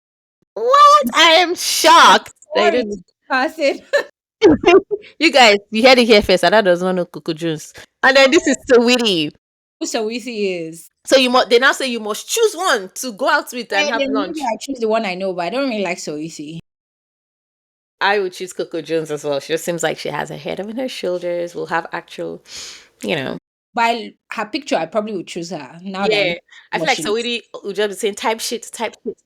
[SPEAKER 1] What? I am shocked. that you
[SPEAKER 2] Sorry,
[SPEAKER 1] don't
[SPEAKER 2] person.
[SPEAKER 1] know. You guys, you heard it here first. Ada does not know Coco Jones. And then this is Sweetie.
[SPEAKER 2] Who Sawisi is.
[SPEAKER 1] So you must. They now say you must choose one to go out with and
[SPEAKER 2] And
[SPEAKER 1] have
[SPEAKER 2] then maybe
[SPEAKER 1] lunch.
[SPEAKER 2] I choose the one I know, but I don't really like Sawisi.
[SPEAKER 1] I would choose Coco Jones as well. She just seems like she has her head on her shoulders. Will have actual, you know.
[SPEAKER 2] By her picture, I probably would choose her now that I
[SPEAKER 1] Yeah,
[SPEAKER 2] know
[SPEAKER 1] I feel
[SPEAKER 2] what
[SPEAKER 1] like
[SPEAKER 2] she looks.
[SPEAKER 1] Saweetie would just be saying type shit, type shit.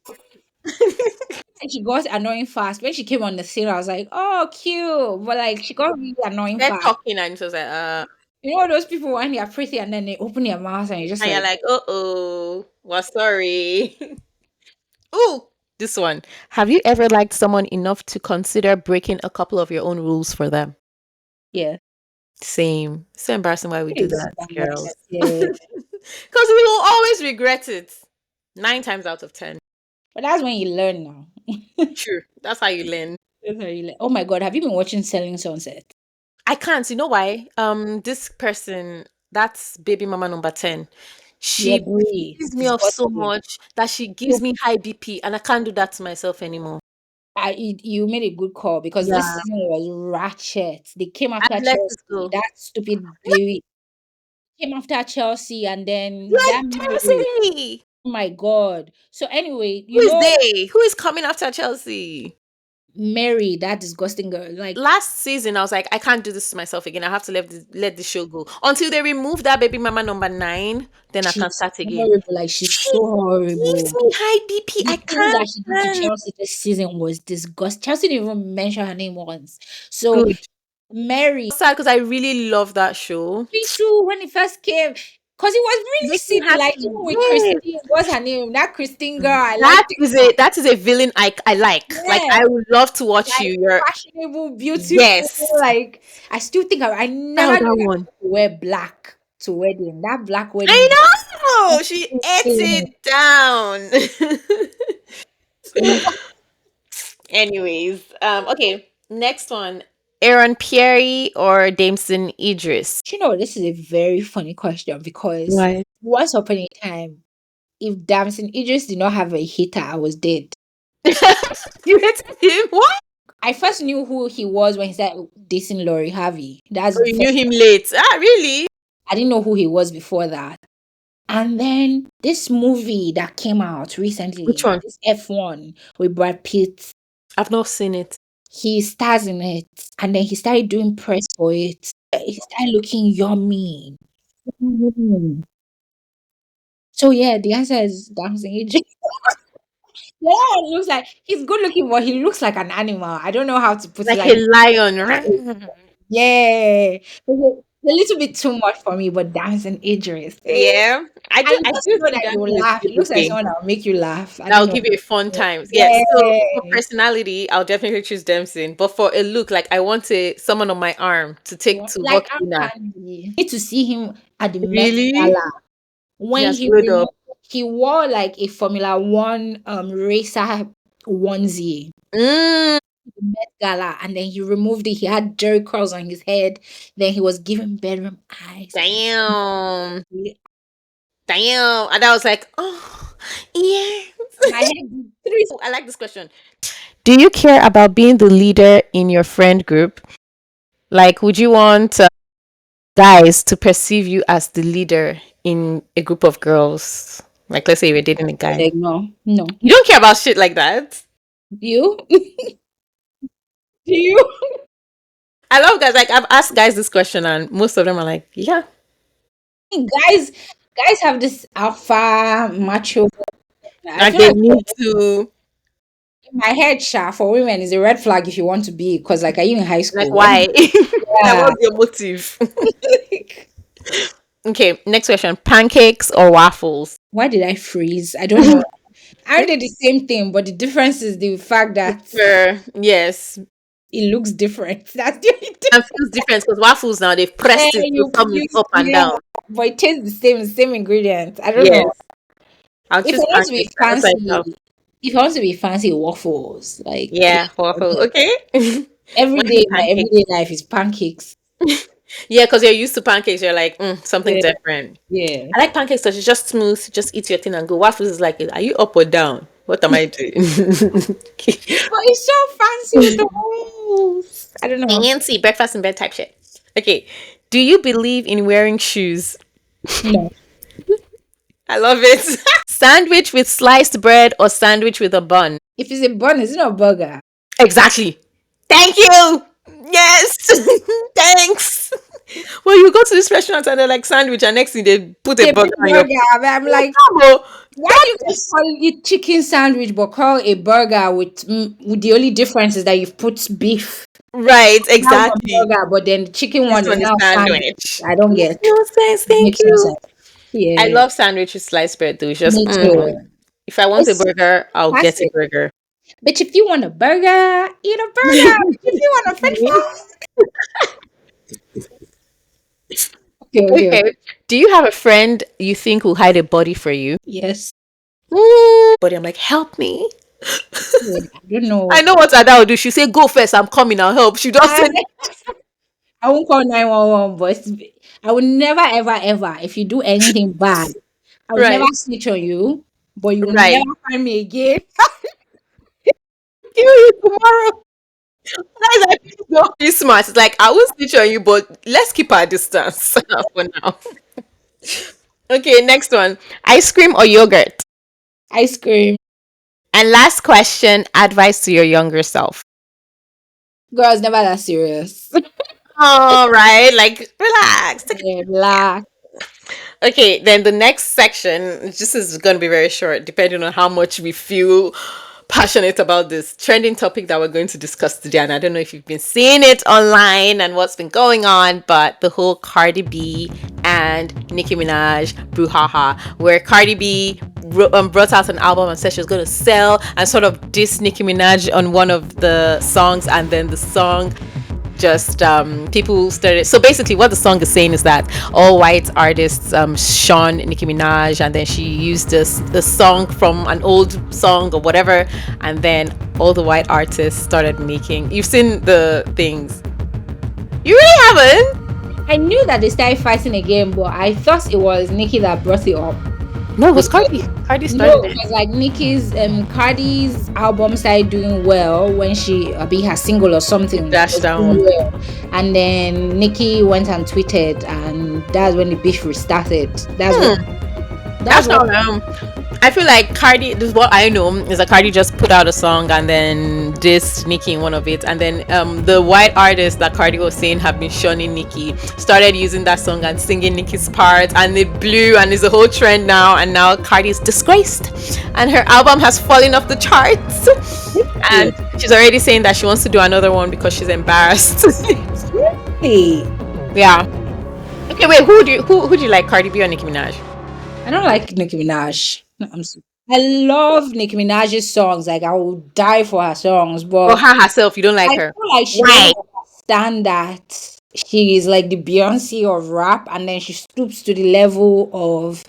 [SPEAKER 2] And she got annoying fast. When she came on the scene, I was like, "Oh, cute," but like she got really annoying
[SPEAKER 1] They're
[SPEAKER 2] fast.
[SPEAKER 1] talking and she was like,
[SPEAKER 2] You know those people when they are pretty and then they open their mouth and you're just
[SPEAKER 1] and you're
[SPEAKER 2] like,
[SPEAKER 1] like, oh, well, sorry. Ooh, this one. Have you ever liked someone enough to consider breaking a couple of your own rules for them?
[SPEAKER 2] "Yeah,
[SPEAKER 1] Same. So embarrassing why we do
[SPEAKER 2] it's
[SPEAKER 1] that,
[SPEAKER 2] bad."
[SPEAKER 1] girls.
[SPEAKER 2] Yeah,
[SPEAKER 1] Because we will always regret it. 9 times out of 10.
[SPEAKER 2] but that's when you learn now.
[SPEAKER 1] True. That's how you learn.
[SPEAKER 2] That's how you learn. Oh my god, have you been watching Selling Sunset?
[SPEAKER 1] I can't. You know why? This person, that's baby mama number 10.
[SPEAKER 2] Yeah,
[SPEAKER 1] She
[SPEAKER 2] Brie,
[SPEAKER 1] pisses me off so
[SPEAKER 2] disgusting.
[SPEAKER 1] much that she gives
[SPEAKER 2] You,
[SPEAKER 1] me high BP and I can't do that to myself anymore.
[SPEAKER 2] you made a good call because this
[SPEAKER 1] Yeah.
[SPEAKER 2] season was ratchet. They came
[SPEAKER 1] I've
[SPEAKER 2] after
[SPEAKER 1] let it
[SPEAKER 2] Chelsea.
[SPEAKER 1] go.
[SPEAKER 2] That stupid baby came after Chelsea, and then
[SPEAKER 1] Like,
[SPEAKER 2] that Mary.
[SPEAKER 1] seriously.
[SPEAKER 2] Oh my god. So anyway,
[SPEAKER 1] Who is they? Who is coming after Chelsea?
[SPEAKER 2] Mary, that disgusting girl, like
[SPEAKER 1] Last season, I was like, I can't do this to myself again. I have to let the show go until they remove that baby mama number 9. Then I can
[SPEAKER 2] she's
[SPEAKER 1] start again.
[SPEAKER 2] horrible. Like she's
[SPEAKER 1] She
[SPEAKER 2] so
[SPEAKER 1] gives
[SPEAKER 2] horrible.
[SPEAKER 1] me high BP.
[SPEAKER 2] The
[SPEAKER 1] I
[SPEAKER 2] things that
[SPEAKER 1] can't
[SPEAKER 2] she did to
[SPEAKER 1] stand.
[SPEAKER 2] Chelsea this season was disgusting. Chelsea didn't even mention her name once. So
[SPEAKER 1] Good.
[SPEAKER 2] Mary,
[SPEAKER 1] Sad because I really love that show.
[SPEAKER 2] me too, when it first came, because it was
[SPEAKER 1] It
[SPEAKER 2] really
[SPEAKER 1] makes me
[SPEAKER 2] silly. Like
[SPEAKER 1] happy.
[SPEAKER 2] even with
[SPEAKER 1] Yes.
[SPEAKER 2] Christine, what's her name? That Christine girl, I liked it.
[SPEAKER 1] That is a villain I like. Like
[SPEAKER 2] Yeah,
[SPEAKER 1] I would love to watch
[SPEAKER 2] like
[SPEAKER 1] you. You're
[SPEAKER 2] fashionable, beautiful.
[SPEAKER 1] yes.
[SPEAKER 2] Like I still think I never
[SPEAKER 1] Oh,
[SPEAKER 2] knew
[SPEAKER 1] that
[SPEAKER 2] that
[SPEAKER 1] one.
[SPEAKER 2] people wear black to wedding. That black wedding
[SPEAKER 1] I
[SPEAKER 2] dress.
[SPEAKER 1] know. She ate it down. Anyways, okay. Next one. Aaron Pierre or Dameson Idris?
[SPEAKER 2] You know, this is a very funny question because
[SPEAKER 1] Why?
[SPEAKER 2] once upon a time, if Damson Idris did not have a hater, I was dead.
[SPEAKER 1] You hated him? What?
[SPEAKER 2] I first knew who he was when he started dating Laurie Harvey. That's
[SPEAKER 1] Oh,
[SPEAKER 2] the
[SPEAKER 1] you knew
[SPEAKER 2] first.
[SPEAKER 1] him late. Ah, really?
[SPEAKER 2] I didn't know who he was before that. And then this movie that came out
[SPEAKER 1] Which
[SPEAKER 2] recently,
[SPEAKER 1] one?
[SPEAKER 2] this F1 with Brad Pitt,
[SPEAKER 1] I've not seen it.
[SPEAKER 2] he stars in it. And then he started doing press for it. He started looking yummy. Mhm. So yeah, the answer is Damson Idris. Yeah, it looks like he's good looking, but he looks like an animal. I don't know how to put it.
[SPEAKER 1] Like
[SPEAKER 2] Like,
[SPEAKER 1] a lion.
[SPEAKER 2] yeah, it's a little bit too much for me. But Damson Idris,
[SPEAKER 1] Yeah,
[SPEAKER 2] I
[SPEAKER 1] I
[SPEAKER 2] just
[SPEAKER 1] do
[SPEAKER 2] know
[SPEAKER 1] think
[SPEAKER 2] that
[SPEAKER 1] that
[SPEAKER 2] you will
[SPEAKER 1] is
[SPEAKER 2] laugh. He looks like
[SPEAKER 1] okay.
[SPEAKER 2] someone that will make you laugh. I
[SPEAKER 1] That
[SPEAKER 2] don't
[SPEAKER 1] will
[SPEAKER 2] know.
[SPEAKER 1] give you a fun time. Yes. So
[SPEAKER 2] Yeah,
[SPEAKER 1] for personality, I'll definitely choose Dempsey. But for a look, like I want someone on my arm to take to
[SPEAKER 2] like
[SPEAKER 1] work
[SPEAKER 2] I'm
[SPEAKER 1] dinner.
[SPEAKER 2] candy. Need to see him at the Met
[SPEAKER 1] Really?
[SPEAKER 2] Gala
[SPEAKER 1] He
[SPEAKER 2] when
[SPEAKER 1] has glowed up.
[SPEAKER 2] he wore like a Formula One racer onesie.
[SPEAKER 1] Mm,
[SPEAKER 2] The Met Gala, and then he removed it. He had jerry curls on his head. Then he was giving bedroom eyes.
[SPEAKER 1] damn. Damn. And I was like, oh, yeah.
[SPEAKER 2] My head did three.
[SPEAKER 1] I like this question. Do you care about being the leader in your friend group? Like, would you want guys to perceive you as the leader in a group of girls? Like, let's say you're dating a guy.
[SPEAKER 2] Like no, no.
[SPEAKER 1] You don't care about shit like that.
[SPEAKER 2] You? Do you?
[SPEAKER 1] I love guys. Like, I've asked guys this question, and most of them are like, yeah.
[SPEAKER 2] guys, guys have this alpha macho. I
[SPEAKER 1] Like,
[SPEAKER 2] feel
[SPEAKER 1] they
[SPEAKER 2] like
[SPEAKER 1] need to,
[SPEAKER 2] in my head, Sha, for women is a red flag if you want to be. Because like, are you in high
[SPEAKER 1] like,
[SPEAKER 2] school?
[SPEAKER 1] why? Like,
[SPEAKER 2] Yeah.
[SPEAKER 1] what's your motive? Okay, next question. Pancakes or waffles?
[SPEAKER 2] Why did I freeze? I don't know. Aren't they the same thing? But the difference is the fact that
[SPEAKER 1] Sure. Yes.
[SPEAKER 2] it looks different. That's the only thing.
[SPEAKER 1] And feels different because waffles now, they've pressed it to some is up and
[SPEAKER 2] Yeah,
[SPEAKER 1] down.
[SPEAKER 2] but it tastes the same ingredients. I don't know.
[SPEAKER 1] Yes. I'll
[SPEAKER 2] If
[SPEAKER 1] choose
[SPEAKER 2] I want to be
[SPEAKER 1] pancakes. I like
[SPEAKER 2] fancy,
[SPEAKER 1] myself.
[SPEAKER 2] if I want to be fancy, waffles. Like
[SPEAKER 1] Yeah, waffle. Okay.
[SPEAKER 2] every
[SPEAKER 1] When
[SPEAKER 2] day,
[SPEAKER 1] the
[SPEAKER 2] my
[SPEAKER 1] pancakes.
[SPEAKER 2] everyday life is pancakes.
[SPEAKER 1] Yeah, because you're used to pancakes. You're like, something
[SPEAKER 2] Yeah,
[SPEAKER 1] different.
[SPEAKER 2] yeah.
[SPEAKER 1] I like pancakes because it's just smooth. Just eat your thing and go. Waffles is like, are you up or down? What am I doing?
[SPEAKER 2] But it's so fancy with the waffles. I don't know.
[SPEAKER 1] Fancy breakfast in bed type shit. Okay. Do you believe in wearing shoes?
[SPEAKER 2] No,
[SPEAKER 1] I love it. Sandwich with sliced bread or sandwich with a bun?
[SPEAKER 2] if it's a bun, it's not a burger.
[SPEAKER 1] Exactly. Thank you. Yes. Thanks. Well, you go to this restaurant and they're like sandwich, and next thing they put a
[SPEAKER 2] They
[SPEAKER 1] burger
[SPEAKER 2] put
[SPEAKER 1] on your
[SPEAKER 2] burger, but I'm like,
[SPEAKER 1] combo.
[SPEAKER 2] Why do you guys call it chicken sandwich but call a burger with the only difference is that you've put beef?
[SPEAKER 1] Right,
[SPEAKER 2] That's one
[SPEAKER 1] exactly.
[SPEAKER 2] burger, but then the chicken
[SPEAKER 1] This
[SPEAKER 2] one is
[SPEAKER 1] one is
[SPEAKER 2] now sandwich.
[SPEAKER 1] sandwich.
[SPEAKER 2] I don't
[SPEAKER 1] Makes
[SPEAKER 2] get.
[SPEAKER 1] no sense.
[SPEAKER 2] It
[SPEAKER 1] Thank
[SPEAKER 2] makes no
[SPEAKER 1] you.
[SPEAKER 2] sense.
[SPEAKER 1] I
[SPEAKER 2] Yeah,
[SPEAKER 1] love sandwich with sliced bread though. It's just
[SPEAKER 2] me too.
[SPEAKER 1] if I want a
[SPEAKER 2] It's
[SPEAKER 1] burger, I'll get a
[SPEAKER 2] classic.
[SPEAKER 1] burger.
[SPEAKER 2] Bitch, if you want a burger, eat a burger. Bitch, if you want a french fry. Okay, okay,
[SPEAKER 1] Okay.
[SPEAKER 2] okay.
[SPEAKER 1] Do you have a friend you think will hide a body for you?
[SPEAKER 2] Yes.
[SPEAKER 1] But I'm like, help me.
[SPEAKER 2] Yeah, I don't know.
[SPEAKER 1] I know what Ada will do. She say, go first. I'm coming. I'll help. She
[SPEAKER 2] I,
[SPEAKER 1] doesn't.
[SPEAKER 2] I won't call 911, but I would never, ever, ever, if you do anything bad, I would never
[SPEAKER 1] Right.
[SPEAKER 2] snitch on you, but you will
[SPEAKER 1] Right.
[SPEAKER 2] never find me again.
[SPEAKER 1] Kill you tomorrow. That is like so Christmas. It's like I will snitch on you, but let's keep our distance for now. Okay, next one. Ice cream or yogurt?
[SPEAKER 2] Ice cream.
[SPEAKER 1] And last question, advice to your younger self.
[SPEAKER 2] Girls never that serious.
[SPEAKER 1] All right, like relax. Take
[SPEAKER 2] Yeah, black.
[SPEAKER 1] Okay, then the next section, this is going to be very short, depending on how much we feel passionate about this trending topic that we're going to discuss today. And I don't know if you've been seeing it online and what's been going on, but the whole Cardi B and Nicki Minaj brouhaha, where Cardi B brought out an album and said she was going to sell and sort of diss Nicki Minaj on one of the songs, and then the song just people started. So basically what the song is saying is that all white artists shun Nicki Minaj, and then she used this song from an old song or whatever, and then all the white artists started making. You've seen the things. You really haven't?
[SPEAKER 2] I knew that they started fighting again, but I thought it was Nikki that brought it up.
[SPEAKER 1] No, it was
[SPEAKER 2] Because
[SPEAKER 1] Cardi
[SPEAKER 2] no,
[SPEAKER 1] started
[SPEAKER 2] it
[SPEAKER 1] it.
[SPEAKER 2] was like Nicki's Cardi's album started doing well when she be her single or something
[SPEAKER 1] Dash
[SPEAKER 2] was doing
[SPEAKER 1] down.
[SPEAKER 2] well, and then Nicki went and tweeted, and that's when the beef restarted. That's
[SPEAKER 1] That's
[SPEAKER 2] what.
[SPEAKER 1] how I feel like Cardi. This is what I know is that Cardi just put out a song and then dissed Nicki in one of it, and then the white artists that Cardi was saying have been shunning Nicki started using that song and singing Nicki's part, and it blew and is a whole trend now. And now Cardi is disgraced, and her album has fallen off the charts, and she's already saying that she wants to do another one because she's embarrassed.
[SPEAKER 2] Hey,
[SPEAKER 1] Yeah. Okay, wait. Who do you like, Cardi B or Nicki Minaj?
[SPEAKER 2] I don't like Nicki Minaj. I love Nicki Minaj's songs. Like I will die for her songs,
[SPEAKER 1] Or
[SPEAKER 2] but
[SPEAKER 1] her herself? You don't like
[SPEAKER 2] I
[SPEAKER 1] her?
[SPEAKER 2] feel like she
[SPEAKER 1] Why?
[SPEAKER 2] doesn't understand that she is like the Beyonce of rap, and then she stoops to the level of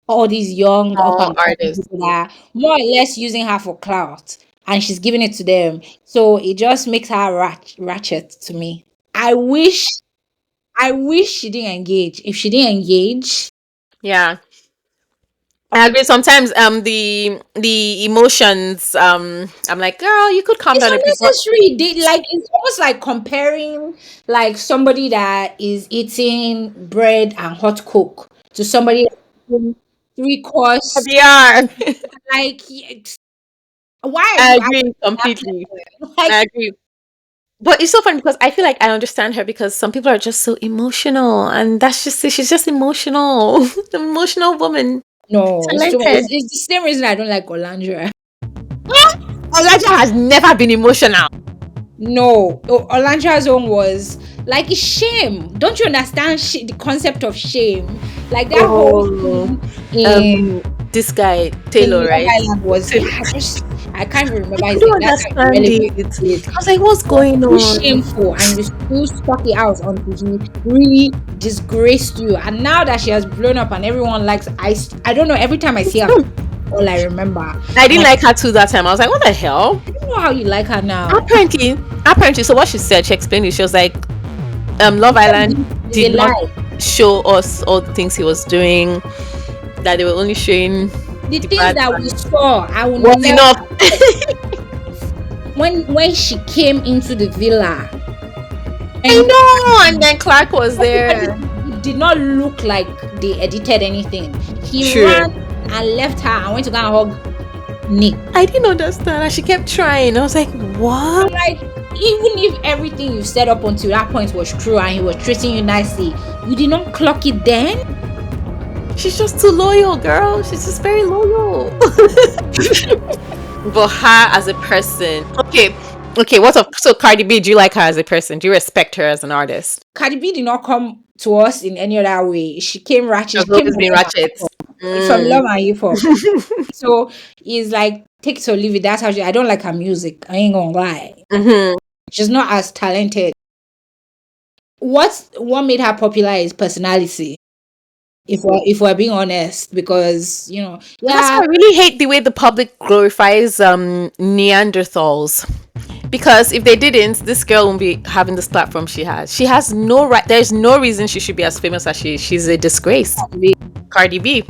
[SPEAKER 2] all these young up
[SPEAKER 1] All
[SPEAKER 2] and coming
[SPEAKER 1] artists.
[SPEAKER 2] people that are more or less using her for clout, and she's giving it to them. So it just makes her ratchet to me. I wish she didn't engage. If she didn't engage,
[SPEAKER 1] Yeah. I agree. Sometimes the emotions I'm like, girl, you could calm
[SPEAKER 2] it's
[SPEAKER 1] down a bit. But
[SPEAKER 2] unnecessary. They like it's almost like comparing like somebody that is eating bread and hot coke to somebody eating three course.
[SPEAKER 1] they are.
[SPEAKER 2] Like, why are
[SPEAKER 1] I
[SPEAKER 2] you
[SPEAKER 1] agree
[SPEAKER 2] acting that
[SPEAKER 1] completely.
[SPEAKER 2] level? Like,
[SPEAKER 1] I agree. But it's so funny because I feel like I understand her because some people are just so emotional, and that's just she's just emotional, an emotional woman,
[SPEAKER 2] no, it's too much.
[SPEAKER 1] talented.
[SPEAKER 2] It's the same reason I don't like Olandra.
[SPEAKER 1] Elijah has never been emotional.
[SPEAKER 2] No, Olandra's own was like it's shame. Don't you understand the concept of shame? Like that whole
[SPEAKER 1] Oh,
[SPEAKER 2] thing in
[SPEAKER 1] this guy
[SPEAKER 2] in
[SPEAKER 1] Taylor,
[SPEAKER 2] Love
[SPEAKER 1] right?
[SPEAKER 2] Island was
[SPEAKER 1] Taylor.
[SPEAKER 2] I can't even
[SPEAKER 1] I
[SPEAKER 2] remember his name.
[SPEAKER 1] couldn't
[SPEAKER 2] That's how
[SPEAKER 1] understand
[SPEAKER 2] irrelevant
[SPEAKER 1] it.
[SPEAKER 2] it is.
[SPEAKER 1] I was like, what's
[SPEAKER 2] Was
[SPEAKER 1] going
[SPEAKER 2] too
[SPEAKER 1] on?
[SPEAKER 2] shameful, and you still stuck it out until he really disgraced you. And now that she has blown up and everyone likes, I don't know. Every time I see her, all I remember.
[SPEAKER 1] I
[SPEAKER 2] And
[SPEAKER 1] didn't like her too that time. I was like, what the hell?
[SPEAKER 2] I don't know how you like her now.
[SPEAKER 1] Apparently, so what she said, she explained it. She was like, Love Island
[SPEAKER 2] It's a
[SPEAKER 1] did not
[SPEAKER 2] lie.
[SPEAKER 1] show us all the things he was doing, that they were only showing
[SPEAKER 2] The
[SPEAKER 1] the
[SPEAKER 2] things
[SPEAKER 1] bad
[SPEAKER 2] that
[SPEAKER 1] part.
[SPEAKER 2] we saw, I will
[SPEAKER 1] Was
[SPEAKER 2] never.
[SPEAKER 1] enough.
[SPEAKER 2] When she came into the villa,
[SPEAKER 1] I
[SPEAKER 2] and
[SPEAKER 1] know. And then Clark was there.
[SPEAKER 2] it did not look like they edited anything. He
[SPEAKER 1] True.
[SPEAKER 2] ran and left her and went to go and hug Nick.
[SPEAKER 1] I didn't understand. And she kept trying. I was like, what?
[SPEAKER 2] I'm like, even if everything you said up until that point was true and he was treating you nicely, you did not clock it then.
[SPEAKER 1] She's just too loyal, girl. She's just very loyal. But her as a person, okay, okay. What of so Cardi B? Do you like her as a person? Do you respect her as an artist?
[SPEAKER 2] Cardi B did not come to us in any other way. She came ratchet.
[SPEAKER 1] She's
[SPEAKER 2] She came
[SPEAKER 1] always
[SPEAKER 2] from
[SPEAKER 1] been ratchet. Mm.
[SPEAKER 2] Love and Hip Hop. So it's like take it or leave it. That's how I don't like her music. I ain't gonna lie.
[SPEAKER 1] Hmm.
[SPEAKER 2] She's not as talented. What made her popular is personality. If we're being honest, because
[SPEAKER 1] And that's
[SPEAKER 2] yeah,
[SPEAKER 1] why I really hate the way the public glorifies Neanderthals. Because if they didn't, this girl won't be having this platform she has. She has no right. There's no reason she should be as famous as she is. She's a disgrace. Cardi B,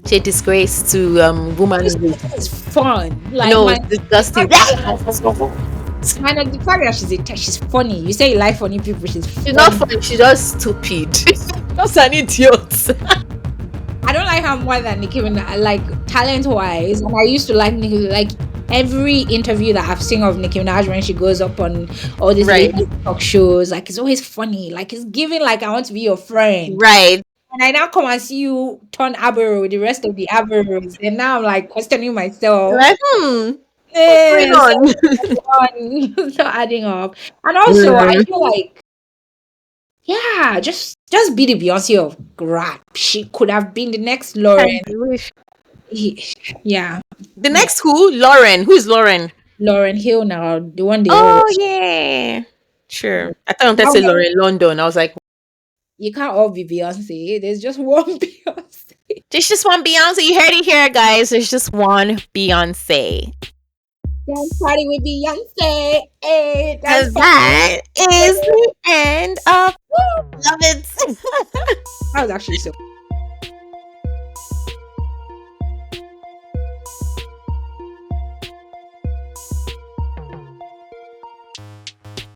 [SPEAKER 1] she's a disgrace to
[SPEAKER 2] this
[SPEAKER 1] woman.
[SPEAKER 2] is fun. Like
[SPEAKER 1] No,
[SPEAKER 2] my
[SPEAKER 1] it's disgusting.
[SPEAKER 2] the fact that she's funny. You say you like funny people. She's
[SPEAKER 1] She's not
[SPEAKER 2] funny.
[SPEAKER 1] funny. She's just stupid. Just an idiot.
[SPEAKER 2] I don't like her more than Nicki Minaj, like talent wise. And I used to like Nicki, like every interview that I've seen of Nicki Minaj when she goes up on all these late
[SPEAKER 1] Right.
[SPEAKER 2] night talk shows, like it's always funny. Like it's giving like I want to be your friend.
[SPEAKER 1] Right.
[SPEAKER 2] And I now come and see you turn Abero with the rest of the Aberos. And now I'm like questioning myself.
[SPEAKER 1] Like, what's going
[SPEAKER 2] So
[SPEAKER 1] on?
[SPEAKER 2] it's not adding up. And also I
[SPEAKER 1] Mm.
[SPEAKER 2] feel like yeah, just be the Beyonce of rap. She could have been the next
[SPEAKER 1] I
[SPEAKER 2] Lauren.
[SPEAKER 1] wish.
[SPEAKER 2] He- Yeah,
[SPEAKER 1] The
[SPEAKER 2] yeah.
[SPEAKER 1] next who? Lauren. Who is Lauren?
[SPEAKER 2] Lauren Hill now, the one they all
[SPEAKER 1] Oh
[SPEAKER 2] watch.
[SPEAKER 1] yeah. Sure. I thought I wanted to
[SPEAKER 2] That
[SPEAKER 1] say
[SPEAKER 2] one,
[SPEAKER 1] Lauren London. I was like,
[SPEAKER 2] you can't all be Beyonce. There's just one Beyonce.
[SPEAKER 1] there's just one Beyonce. You heard it here, guys. There's just one Beyonce.
[SPEAKER 2] Dance party with Beyonce. Hey, dance
[SPEAKER 1] And
[SPEAKER 2] party.
[SPEAKER 1] that is the end of
[SPEAKER 2] Woo!
[SPEAKER 1] Love It.
[SPEAKER 2] That was actually so